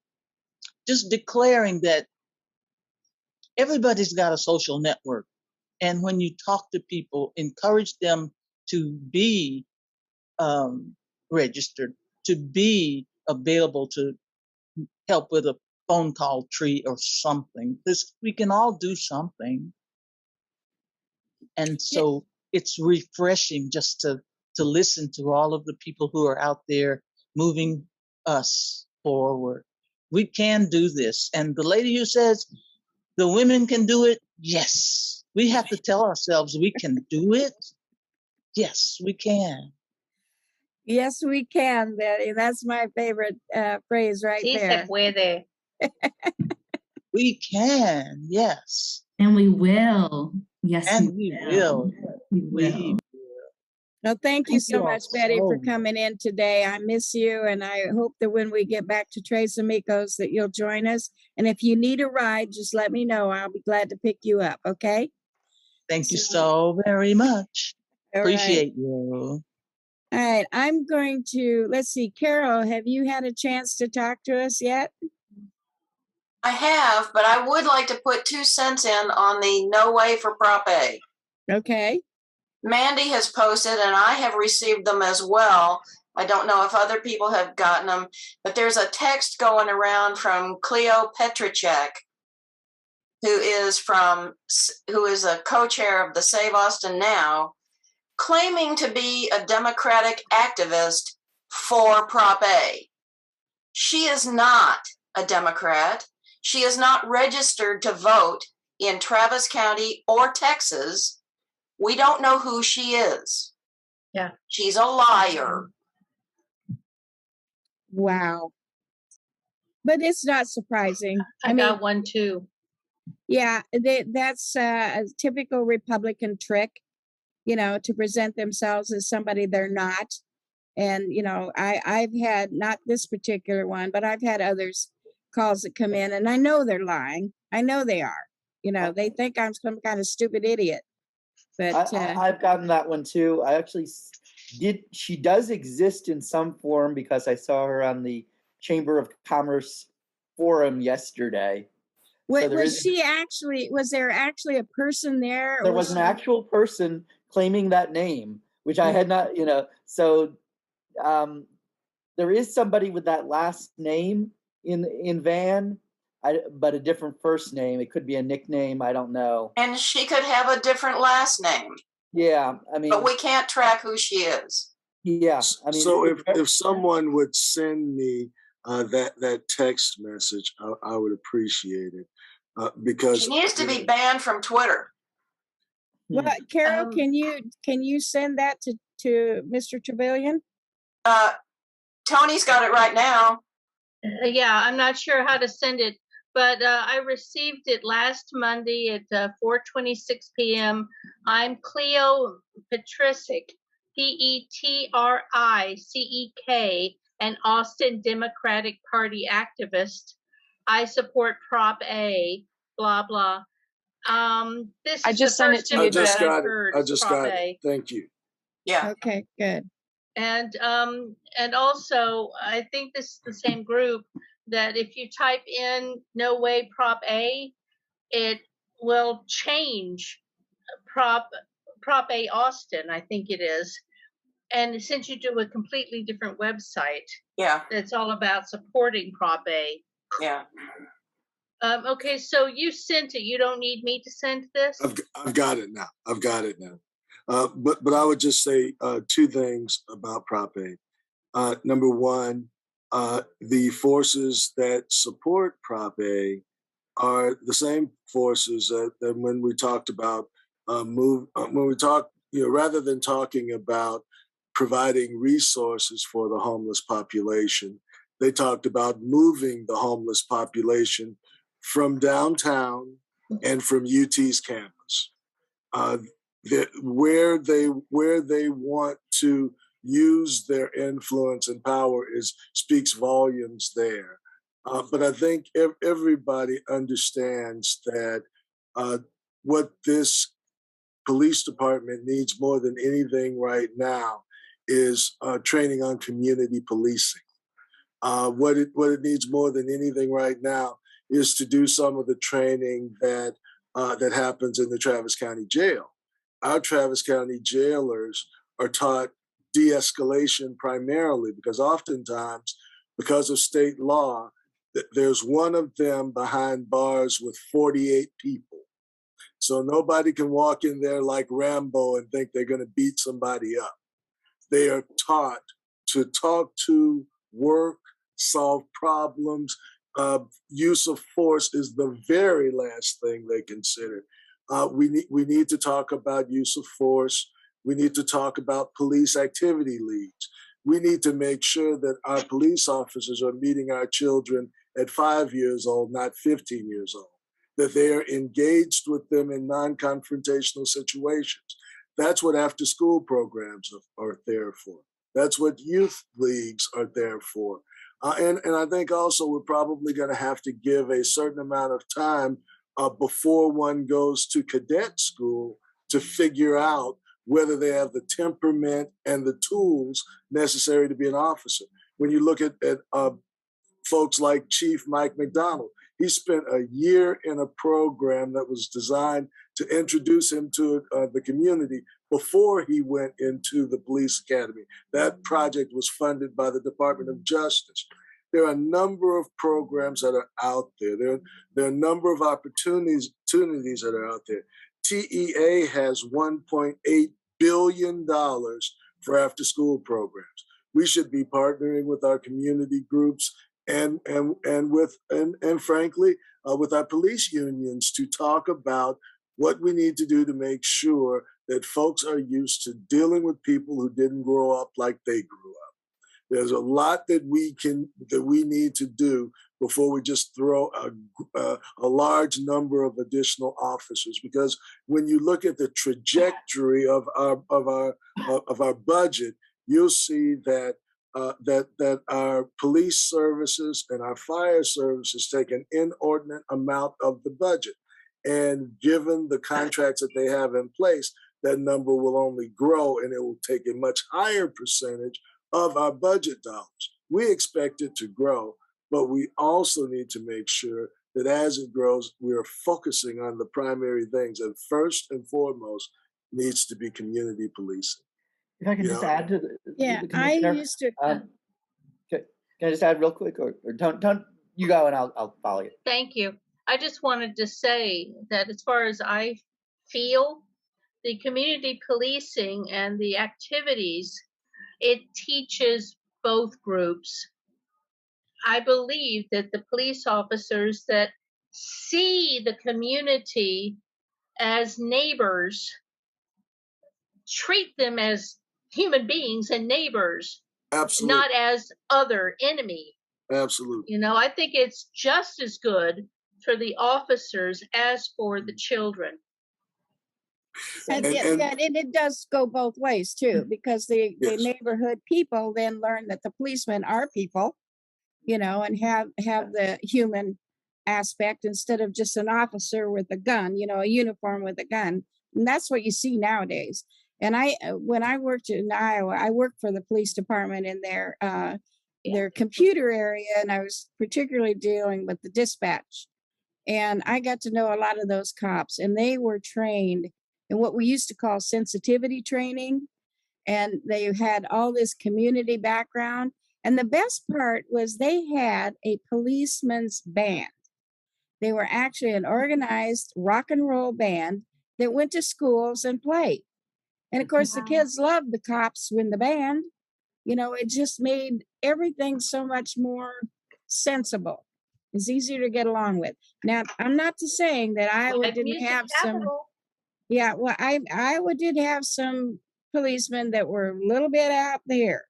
just declaring that everybody's got a social network. And when you talk to people, encourage them to be registered, to be available to help with a phone call tree or something. We can all do something. And so it's refreshing just to listen to all of the people who are out there moving us forward. We can do this. And the lady who says the women can do it, yes. We have to tell ourselves we can do it. Yes, we can. Yes, we can, Betty. That's my favorite phrase right there. Se puede. We can, yes. And we will. Yes, and we will. We will. Well, thank you so all much, Betty, for so coming in today. I miss you, and I hope that when we get back to Tres Amigos that you'll join us. And if you need a ride, just let me know. I'll be glad to pick you up, okay? Thank you so very much. All Appreciate you. All right, I'm going to, let's see, Carol, have you had a chance to talk to us yet? I have, but I would like to put 2 cents in on the no way for Prop A. Okay. Mandy has posted, and I have received them as well. I don't know if other people have gotten them, but there's a text going around from Cleo Petracek, who who is a co-chair of the Save Austin Now, claiming to be a Democratic activist for Prop A. She is not a Democrat. She is not registered to vote in Travis County or Texas. We don't know who she is. Yeah. She's a liar. Wow. But it's not surprising. I got one too. Yeah, that's a typical Republican trick, to present themselves as somebody they're not. And, I've had, not this particular one, but I've had others calls that come in, and I know they're lying. I know they are. They think I'm some kind of stupid idiot. But I've gotten that one too. I actually she does exist in some form because I saw her on the Chamber of Commerce forum yesterday. was there actually a person there? There was an actual person claiming that name, which I had not, so there is somebody with that last name in Van, but a different first name. It could be a nickname. I don't know. And she could have a different last name. Yeah, I mean, but we can't track who she is. Yeah, I mean, so if someone would send me that text message, I would appreciate it because she needs to be banned from Twitter. Well, Carol, can you send that to Mr. Trevelyan? Tony's got it right now. Yeah, I'm not sure how to send it, but I received it last Monday at 4:26 p.m. I'm Cleo Petricek, Petricek, an Austin Democratic Party activist. I support Prop A, blah, blah. This is I just the sent first it to you. I just got it. Thank you. Yeah. Okay, good. And also, I think this is the same group that if you type in "No Way Prop A," it will change Prop A Austin, I think it is. And since you do a completely different website, yeah, that's all about supporting Prop A. Yeah. Okay, so you sent it. You don't need me to send this? I've got it now. But I would just say two things about Prop A. Number one, the forces that support Prop A are the same forces that when we talked about rather than talking about providing resources for the homeless population, they talked about moving the homeless population from downtown and from UT's campus. Where they want to use their influence and power speaks volumes there. But I think everybody understands that what this police department needs more than anything right now is training on community policing. What it needs more than anything right now is to do some of the training that happens in the Travis County Jail. Our Travis County jailers are taught de-escalation primarily because oftentimes, because of state law, there's one of them behind bars with 48 people. So nobody can walk in there like Rambo and think they're going to beat somebody up. They are taught to talk to, work, solve problems. Use of force is the very last thing they consider. We need to talk about use of force. We need to talk about police activity leads. We need to make sure that our police officers are meeting our children at 5 years old, not 15 years old, that they are engaged with them in non-confrontational situations. That's what after-school programs are there for. That's what youth leagues are there for. And I think also we're probably going to have to give a certain amount of time before one goes to cadet school to figure out whether they have the temperament and the tools necessary to be an officer. When you look at folks like Chief Mike McDonald, he spent a year in a program that was designed to introduce him to the community before he went into the police academy. That project was funded by the Department of Justice. There are a number of programs that are out there. There are a number of opportunities that are out there. TEA has $1.8 billion for after-school programs. We should be partnering with our community groups and frankly with our police unions to talk about what we need to do to make sure that folks are used to dealing with people who didn't grow up like they grew up. There's a lot that we need to do before we just throw a large number of additional officers. Because when you look at the trajectory of our budget, you'll see that that our police services and our fire services take an inordinate amount of the budget. And given the contracts that they have in place, that number will only grow, and it will take a much higher percentage of our budget dollars. We expect it to grow, but we also need to make sure that as it grows, we are focusing on the primary things. And first and foremost needs to be community policing. If I can just add to the I commissioner, used to. can I just add real quick, or don't you go and I'll follow you. Thank you. I just wanted to say that as far as I feel, the community policing and the activities, it teaches both groups. I believe that the police officers that see the community as neighbors treat them as human beings and neighbors, Absolutely. not as other enemy. Absolutely. You know, I think it's just as good for the officers as for the children. And it does go both ways too, because the neighborhood people then learn that the policemen are people, you know, and have the human aspect instead of just an officer with a gun, you know, a uniform with a gun. And that's what you see nowadays. And when I worked in Iowa, I worked for the police department in their computer area, and I was particularly dealing with the dispatch. And I got to know a lot of those cops, and they were trained in what we used to call sensitivity training. And they had all this community background. And the best part was they had a policeman's band. They were actually an organized rock and roll band that went to schools and played. And of course, the kids loved the cops in the band. You know, it just made everything so much more sensible. It's easier to get along with. Now, I'm not saying that Iowa didn't have some. Yeah, well, Iowa did have some policemen that were a little bit out there.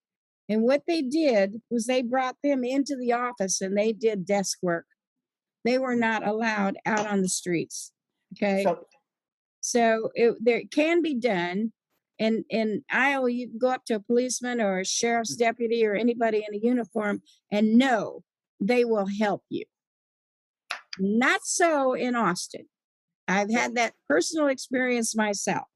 And what they did was they brought them into the office and they did desk work. They were not allowed out on the streets. Okay. So there can be done. And in Iowa, you can go up to a policeman or a sheriff's deputy or anybody in a uniform and know they will help you. Not so in Austin. I've had that personal experience myself.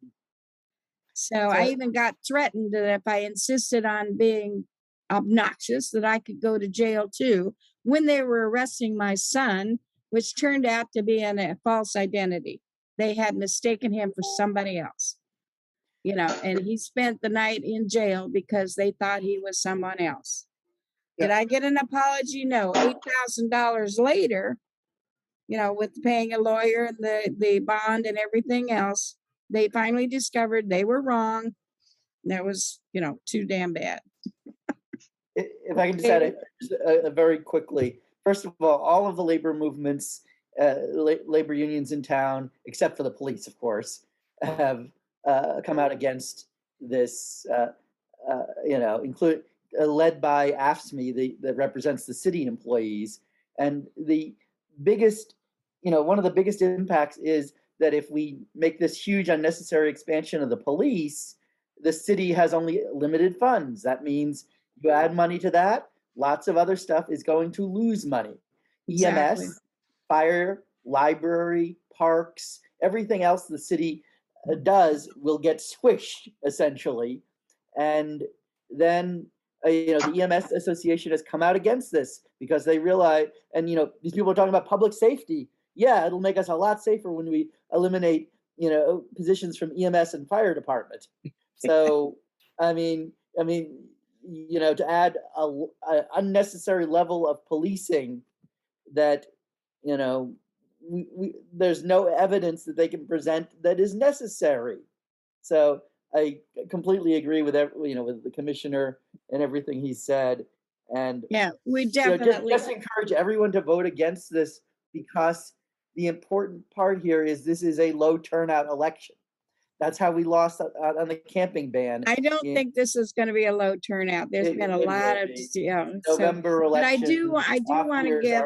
So I even got threatened that if I insisted on being obnoxious, that I could go to jail too, when they were arresting my son, which turned out to be a false identity. They had mistaken him for somebody else, you know, and he spent the night in jail because they thought he was someone else. Did I get an apology? No. $8,000 later, you know, with paying a lawyer and the bond and everything else, they finally discovered they were wrong. That was, you know, too damn bad. If I can just add very quickly. First of all of the labor movements, labor unions in town, except for the police, of course, have come out against this, you know, led by AFSCME, that represents the city employees. And the biggest, you know, one of the biggest impacts is that if we make this huge unnecessary expansion of the police, the city has only limited funds. That means you add money to that, lots of other stuff is going to lose money. Exactly. EMS, fire, library, parks, everything else the city does will get squished essentially. And then you know, the EMS Association has come out against this because they realize, and you know, these people are talking about public safety. Yeah, it'll make us a lot safer when we eliminate, you know, positions from EMS and fire department. So, I mean, to add a unnecessary level of policing that, there's no evidence that they can present that is necessary. So I completely agree with with the commissioner and everything he said. And yeah, we definitely just encourage everyone to vote against this, because the important part here is this is a low turnout election. That's how we lost on the camping ban. I don't think this is going to be a low turnout. There's been a lot of November but election. I do want to give.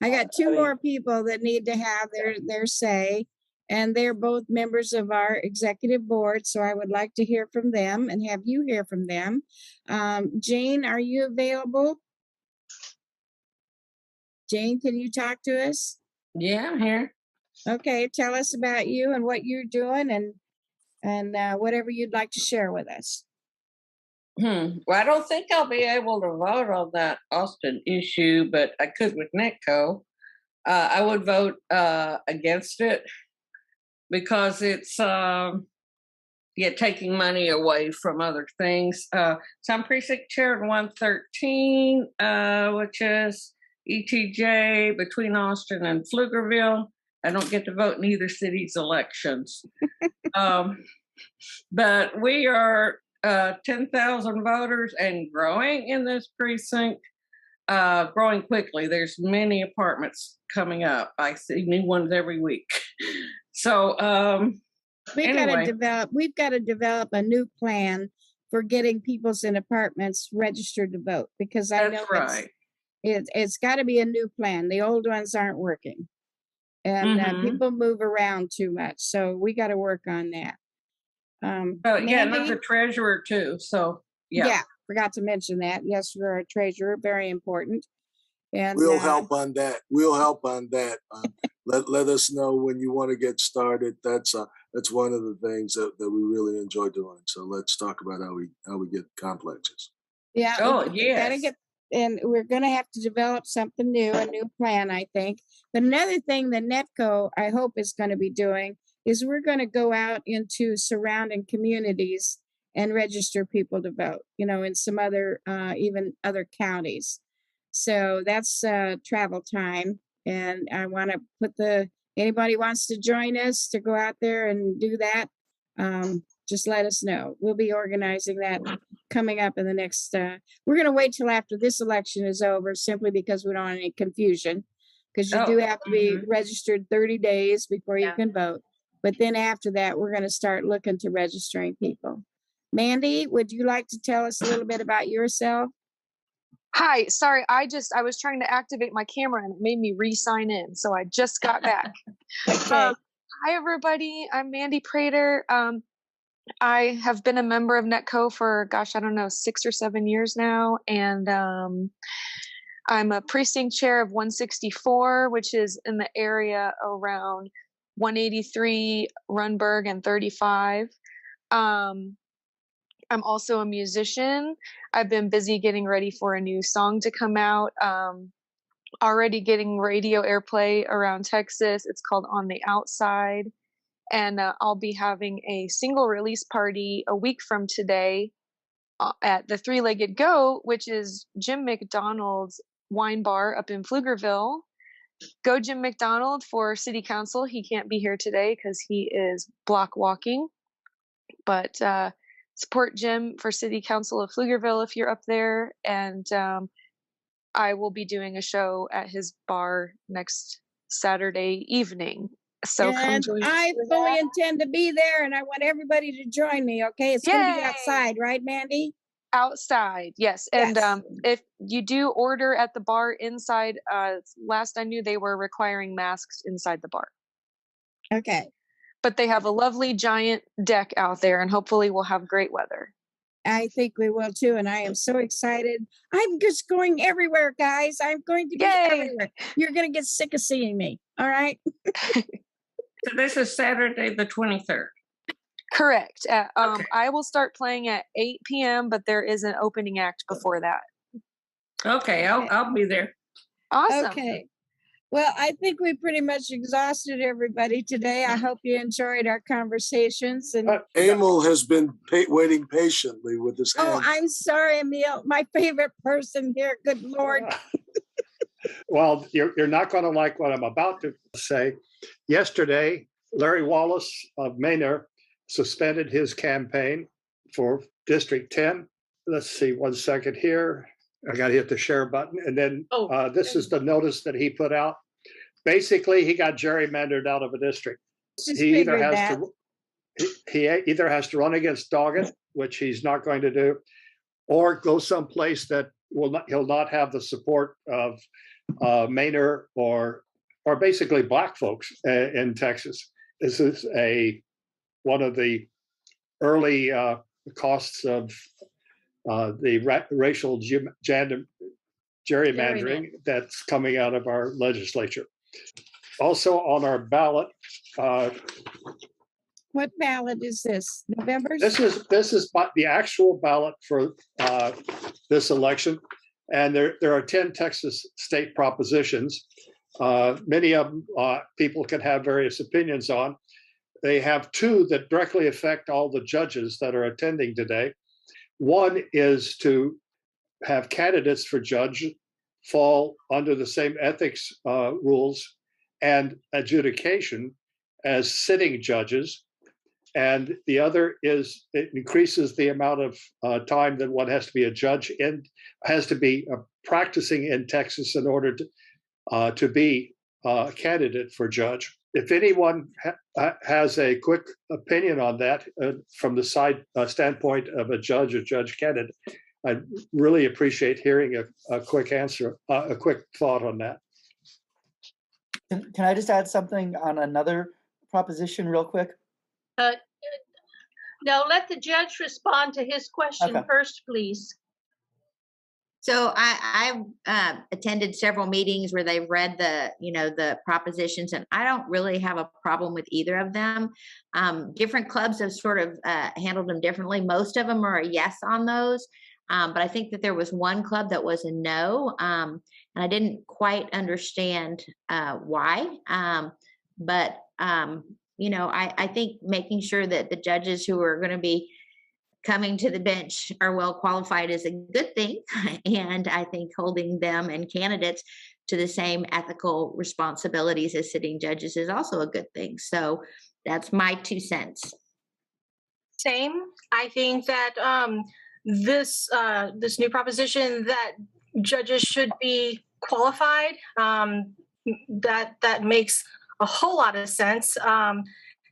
I got two more people that need to have their say, and they're both members of our executive board. So I would like to hear from them and have you hear from them. Jane, are you available? Jane, can you talk to us? Yeah, I'm here. Okay, tell us about you and what you're doing, and whatever you'd like to share with us. Well, I don't think I'll be able to vote on that Austin issue, but I could with NETCO. I would vote against it because it's taking money away from other things. So I'm precinct chair in 113, which is ETJ between Austin and Pflugerville. I don't get to vote in either city's elections. But we are 10,000 voters and growing in this precinct, growing quickly. There's many apartments coming up. I see new ones every week. So we've got to develop a new plan for getting people's in apartments registered to vote, because I know it's got to be a new plan. The old ones aren't working, and people move around too much. So we got to work on that. And I'm the treasurer too. So yeah, forgot to mention that. Yes, you're a treasurer, very important. And we'll help on that. Let us know when you want to get started. That's one of the things that we really enjoy doing. So let's talk about how we get complexes. Yeah. And we're going to have to develop something new, a new plan, I think. But another thing that NETCO, I hope, is going to be doing is we're going to go out into surrounding communities and register people to vote, in some other, even other counties. So that's travel time. And I want to put anybody wants to join us to go out there and do that, just let us know. We'll be organizing that coming up in the next, we're going to wait till after this election is over, simply because we don't want any confusion, because you do have to be registered 30 days before you can vote. But then after that, we're going to start looking to registering people. Mandy, would you like to tell us a little bit about yourself? Hi, sorry, I was trying to activate my camera and it made me re-sign in, so I just got back. Hi, everybody. I'm Mandy Prater. I have been a member of NETCO for, 6 or 7 years now, and I'm a precinct chair of 164, which is in the area around 183, Runberg, and 35. I'm also a musician. I've been busy getting ready for a new song to come out. Already getting radio airplay around Texas. It's called On the Outside. And I'll be having a single release party a week from today at the Three-Legged Goat, which is Jim McDonald's wine bar up in Pflugerville. Go Jim McDonald for city council. He can't be here today because he is block walking. But support Jim for city council of Pflugerville if you're up there. And I will be doing a show at his bar next Saturday evening. So come join us. I fully intend to be there, and I want everybody to join me. Okay, it's going to be outside, right, Mandy? Outside, yes. And if you do order at the bar inside, last I knew they were requiring masks inside the bar. Okay. But they have a lovely giant deck out there, and hopefully we'll have great weather. I think we will too, and I am so excited. I'm just going everywhere, guys. I'm going to be everywhere. You're going to get sick of seeing me. All right. So this is Saturday the 23rd. Correct. I will start playing at 8 p.m., but there is an opening act before that. Okay, I'll be there. Awesome. Okay. Well, I think we pretty much exhausted everybody today. I hope you enjoyed our conversations. And Emil has been waiting patiently with his oh, hand. I'm sorry, Emil, my favorite person here. Good Lord. Well, you're not going to like what I'm about to say. Yesterday, Larry Wallace of Manor suspended his campaign for District 10. Let's see, 1 second here. I got to hit the share button. And then this is the notice that he put out. Basically, he got gerrymandered out of a district. He either has to run against Doggett, which he's not going to do, or go someplace that he'll not have the support of Manor or basically black folks in Texas. This is one of the early costs of the racial gerrymandering that's coming out of our legislature. Also on our ballot. What ballot is this? November? This is the actual ballot for this election, and there are 10 Texas state propositions. Many of them people can have various opinions on. They have 2 that directly affect all the judges that are attending today. One is to have candidates for judge fall under the same ethics rules and adjudication as sitting judges. And the other is it increases the amount of time that one has to be a judge and has to be practicing in Texas in order to be a candidate for judge. If anyone has a quick opinion on that from the standpoint of a judge candidate, I'd really appreciate hearing a quick answer, a quick thought on that. Can I just add something on another proposition real quick? No, let the judge respond to his question first, please. So I've attended several meetings where they've read the propositions, and I don't really have a problem with either of them. Different clubs have sort of handled them differently. Most of them are a yes on those, but I think that there was one club that was a no, and I didn't quite understand why. But I think making sure that the judges who are going to be coming to the bench are well qualified is a good thing. And I think holding them and candidates to the same ethical responsibilities as sitting judges is also a good thing. So that's my 2 cents. Same. I think that this new proposition that judges should be qualified, that makes a whole lot of sense.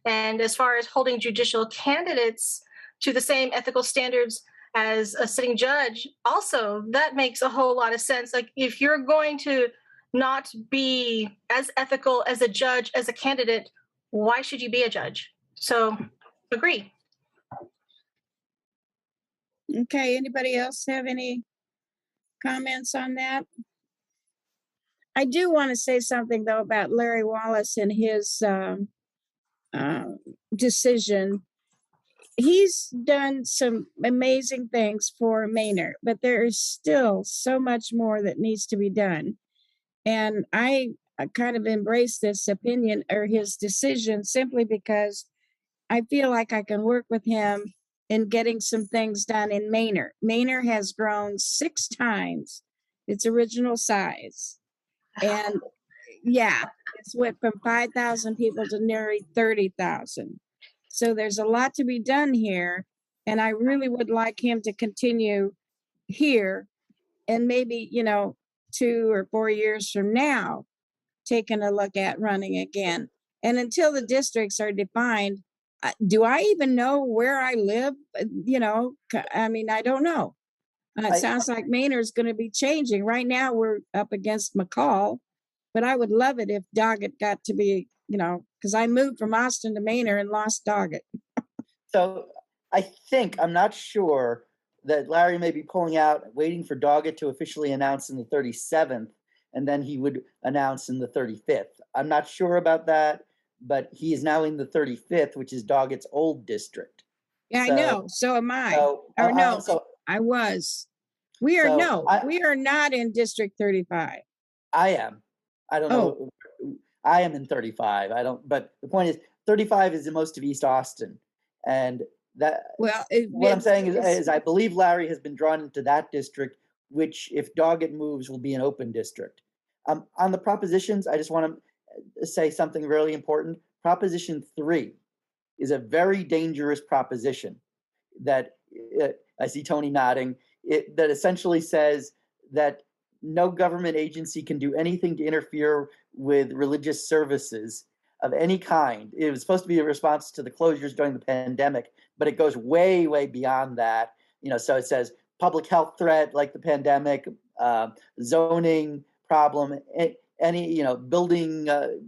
And as far as holding judicial candidates to the same ethical standards as a sitting judge, also that makes a whole lot of sense. Like if you're going to not be as ethical as a judge as a candidate, why should you be a judge? So agree. Okay, anybody else have any comments on that? I do want to say something though about Larry Wallace and his decision. He's done some amazing things for Manor, but there is still so much more that needs to be done. And I kind of embrace this opinion or his decision simply because I feel like I can work with him in getting some things done in Manor. Manor has grown 6 times its original size. And yeah, it's went from 5,000 people to nearly 30,000. So there's a lot to be done here. And I really would like him to continue here and maybe, 2 or 4 years from now, taking a look at running again. And until the districts are defined, do I even know where I live? I mean, I don't know. It sounds like Manor is going to be changing. Right now, we're up against McCall, but I would love it if Doggett got to be, because I moved from Austin to Manor and lost Doggett. So I'm not sure that Larry may be pulling out, waiting for Doggett to officially announce in the 37th, and then he would announce in the 35th. I'm not sure about that, but he is now in the 35th, which is Doggett's old district. Yeah, I know. So am I. I was. We are not in District 35. I am. I don't Oh. know. I am in 35. I don't, but the point is 35 is in most of East Austin. And that, Well, what I'm saying is I believe Larry has been drawn into that district, which if Doggett moves will be an open district. On the propositions, I just want to say something really important. Proposition 3 is a very dangerous proposition that I see Tony nodding. That essentially says that no government agency can do anything to interfere with religious services of any kind. It was supposed to be a response to the closures during the pandemic, but it goes way, way beyond that. So it says public health threat like the pandemic, zoning problem, any building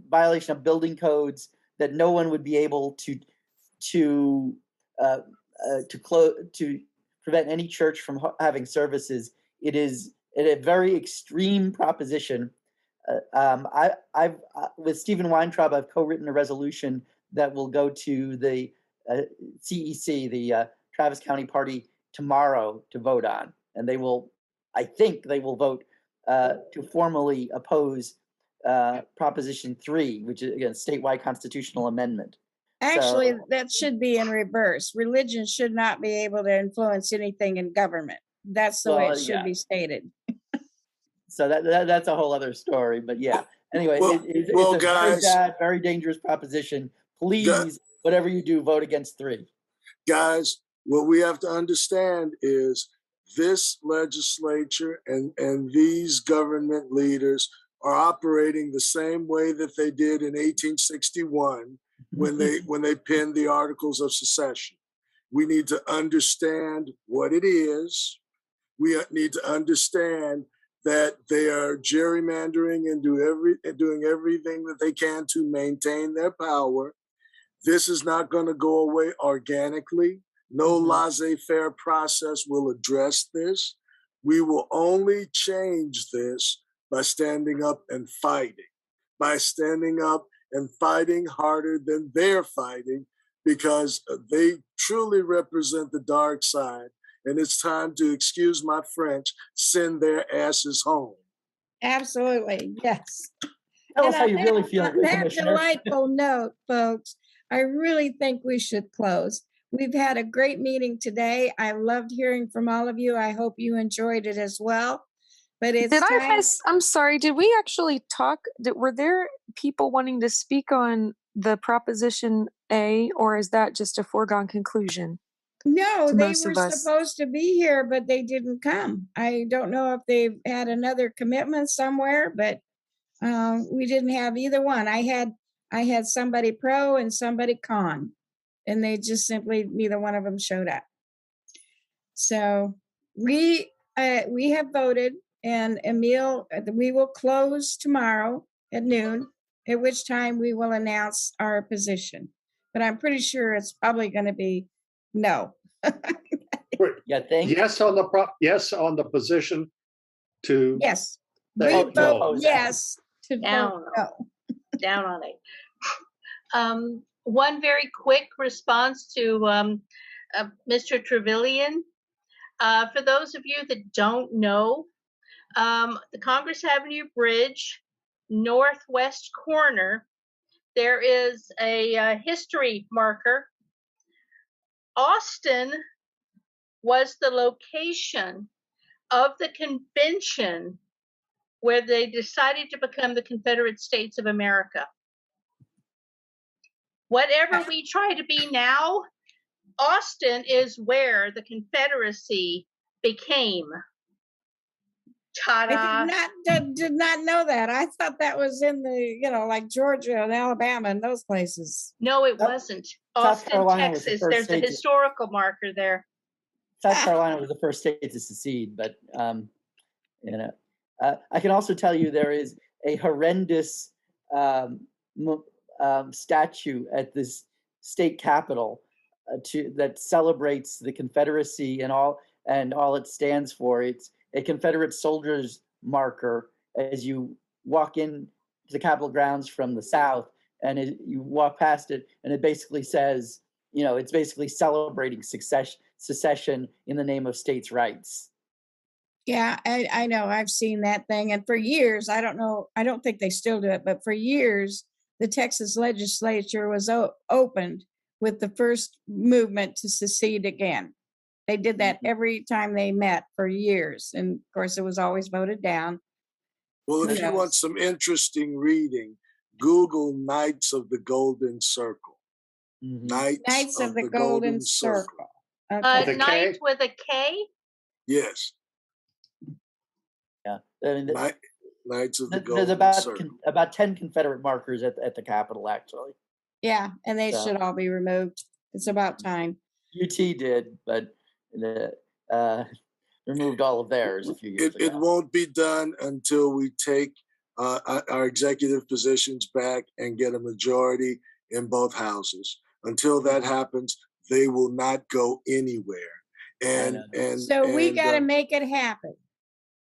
violation of building codes, that no one would be able to prevent any church from having services. It is a very extreme proposition. I've with Stephen Weintraub, I've co-written a resolution that will go to the CEC, the Travis County Party, tomorrow to vote on, and I think they will vote to formally oppose Proposition 3, which is again statewide constitutional amendment. Actually, that should be in reverse. Religion should not be able to influence anything in government. That's the way it should be stated. So that's a whole other story. But yeah, anyway, it's a guys, very bad, very dangerous proposition. Please, whatever you do, vote against 3. Guys, what we have to understand is this legislature and these government leaders are operating the same way that they did in 1861 when they penned the Articles of Secession. We need to understand what it is. We need to understand that they are gerrymandering and doing everything that they can to maintain their power. This is not going to go away organically. No laissez-faire process will address this. We will only change this by standing up and fighting, by standing up and fighting harder than they're fighting, because they truly represent the dark side. And it's time to, excuse my French, send their asses home. Absolutely, yes. Tell us how you really feel, On that Commissioner. delightful note, folks, I really think we should close. We've had a great meeting today. I loved hearing from all of you. I hope you enjoyed it as well. But it's time. I'm sorry, did we actually talk? Were there people wanting to speak on the Proposition A, or is that just a foregone conclusion? No, they were supposed to be here, but they didn't come. I don't know if they've had another commitment somewhere, but we didn't have either one. I had somebody pro and somebody con, and they just simply, neither one of them showed up. So we have voted, and Emil, we will close tomorrow at noon, at which time we will announce our position. But I'm pretty sure it's probably going to be no. Yeah, thank you. Yes on the position to yes. We vote no. yes to Down, vote no. Down on it. One very quick response to Mr. Trevelyan. For those of you that don't know, the Congress Avenue Bridge, northwest corner, there is a history marker. Austin was the location of the convention where they decided to become the Confederate States of America. Whatever we try to be now, Austin is where the Confederacy became. Ta-da. I did not know that. I thought that was in the, like Georgia and Alabama and those places. No, it wasn't. Austin, Texas. There's a historical marker there. South Carolina was the first state to secede, but I can also tell you there is a horrendous statue at this state capitol that celebrates the Confederacy and all it stands for. It's a Confederate soldiers marker as you walk in to the Capitol grounds from the south, and you walk past it, and it basically says, it's basically celebrating secession in the name of states' rights. Yeah, I know. I've seen that thing. And for years, I don't know, I don't think they still do it, but for years, the Texas legislature was opened with the first movement to secede again. They did that every time they met for years. And of course, it was always voted down. Well, Who if you want knows? some interesting reading, Google Knights of the Golden Circle. Knights of the Golden Circle. Okay. Knight with a K? Yes. Yeah. I mean, Knights of the there's Golden Circle. about 10 Confederate markers at the Capitol, actually. Yeah, and they So- should all be removed. It's about time. UT did, but removed all of theirs a few years It ago. won't be done until we take our executive positions back and get a majority in both houses. Until that happens, they will not go anywhere. So we got to make it happen.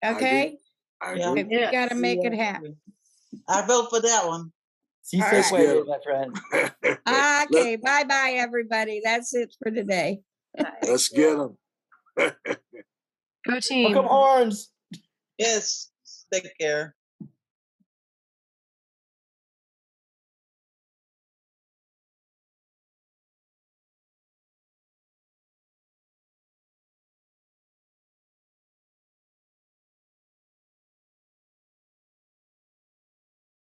Okay? I Yeah. agree. We got to make it happen. I vote for that one. See, All safe right. way, my friend. Okay, bye-bye, everybody. That's it for today. Let's get them. Go team. Come horns. Yes. Take care.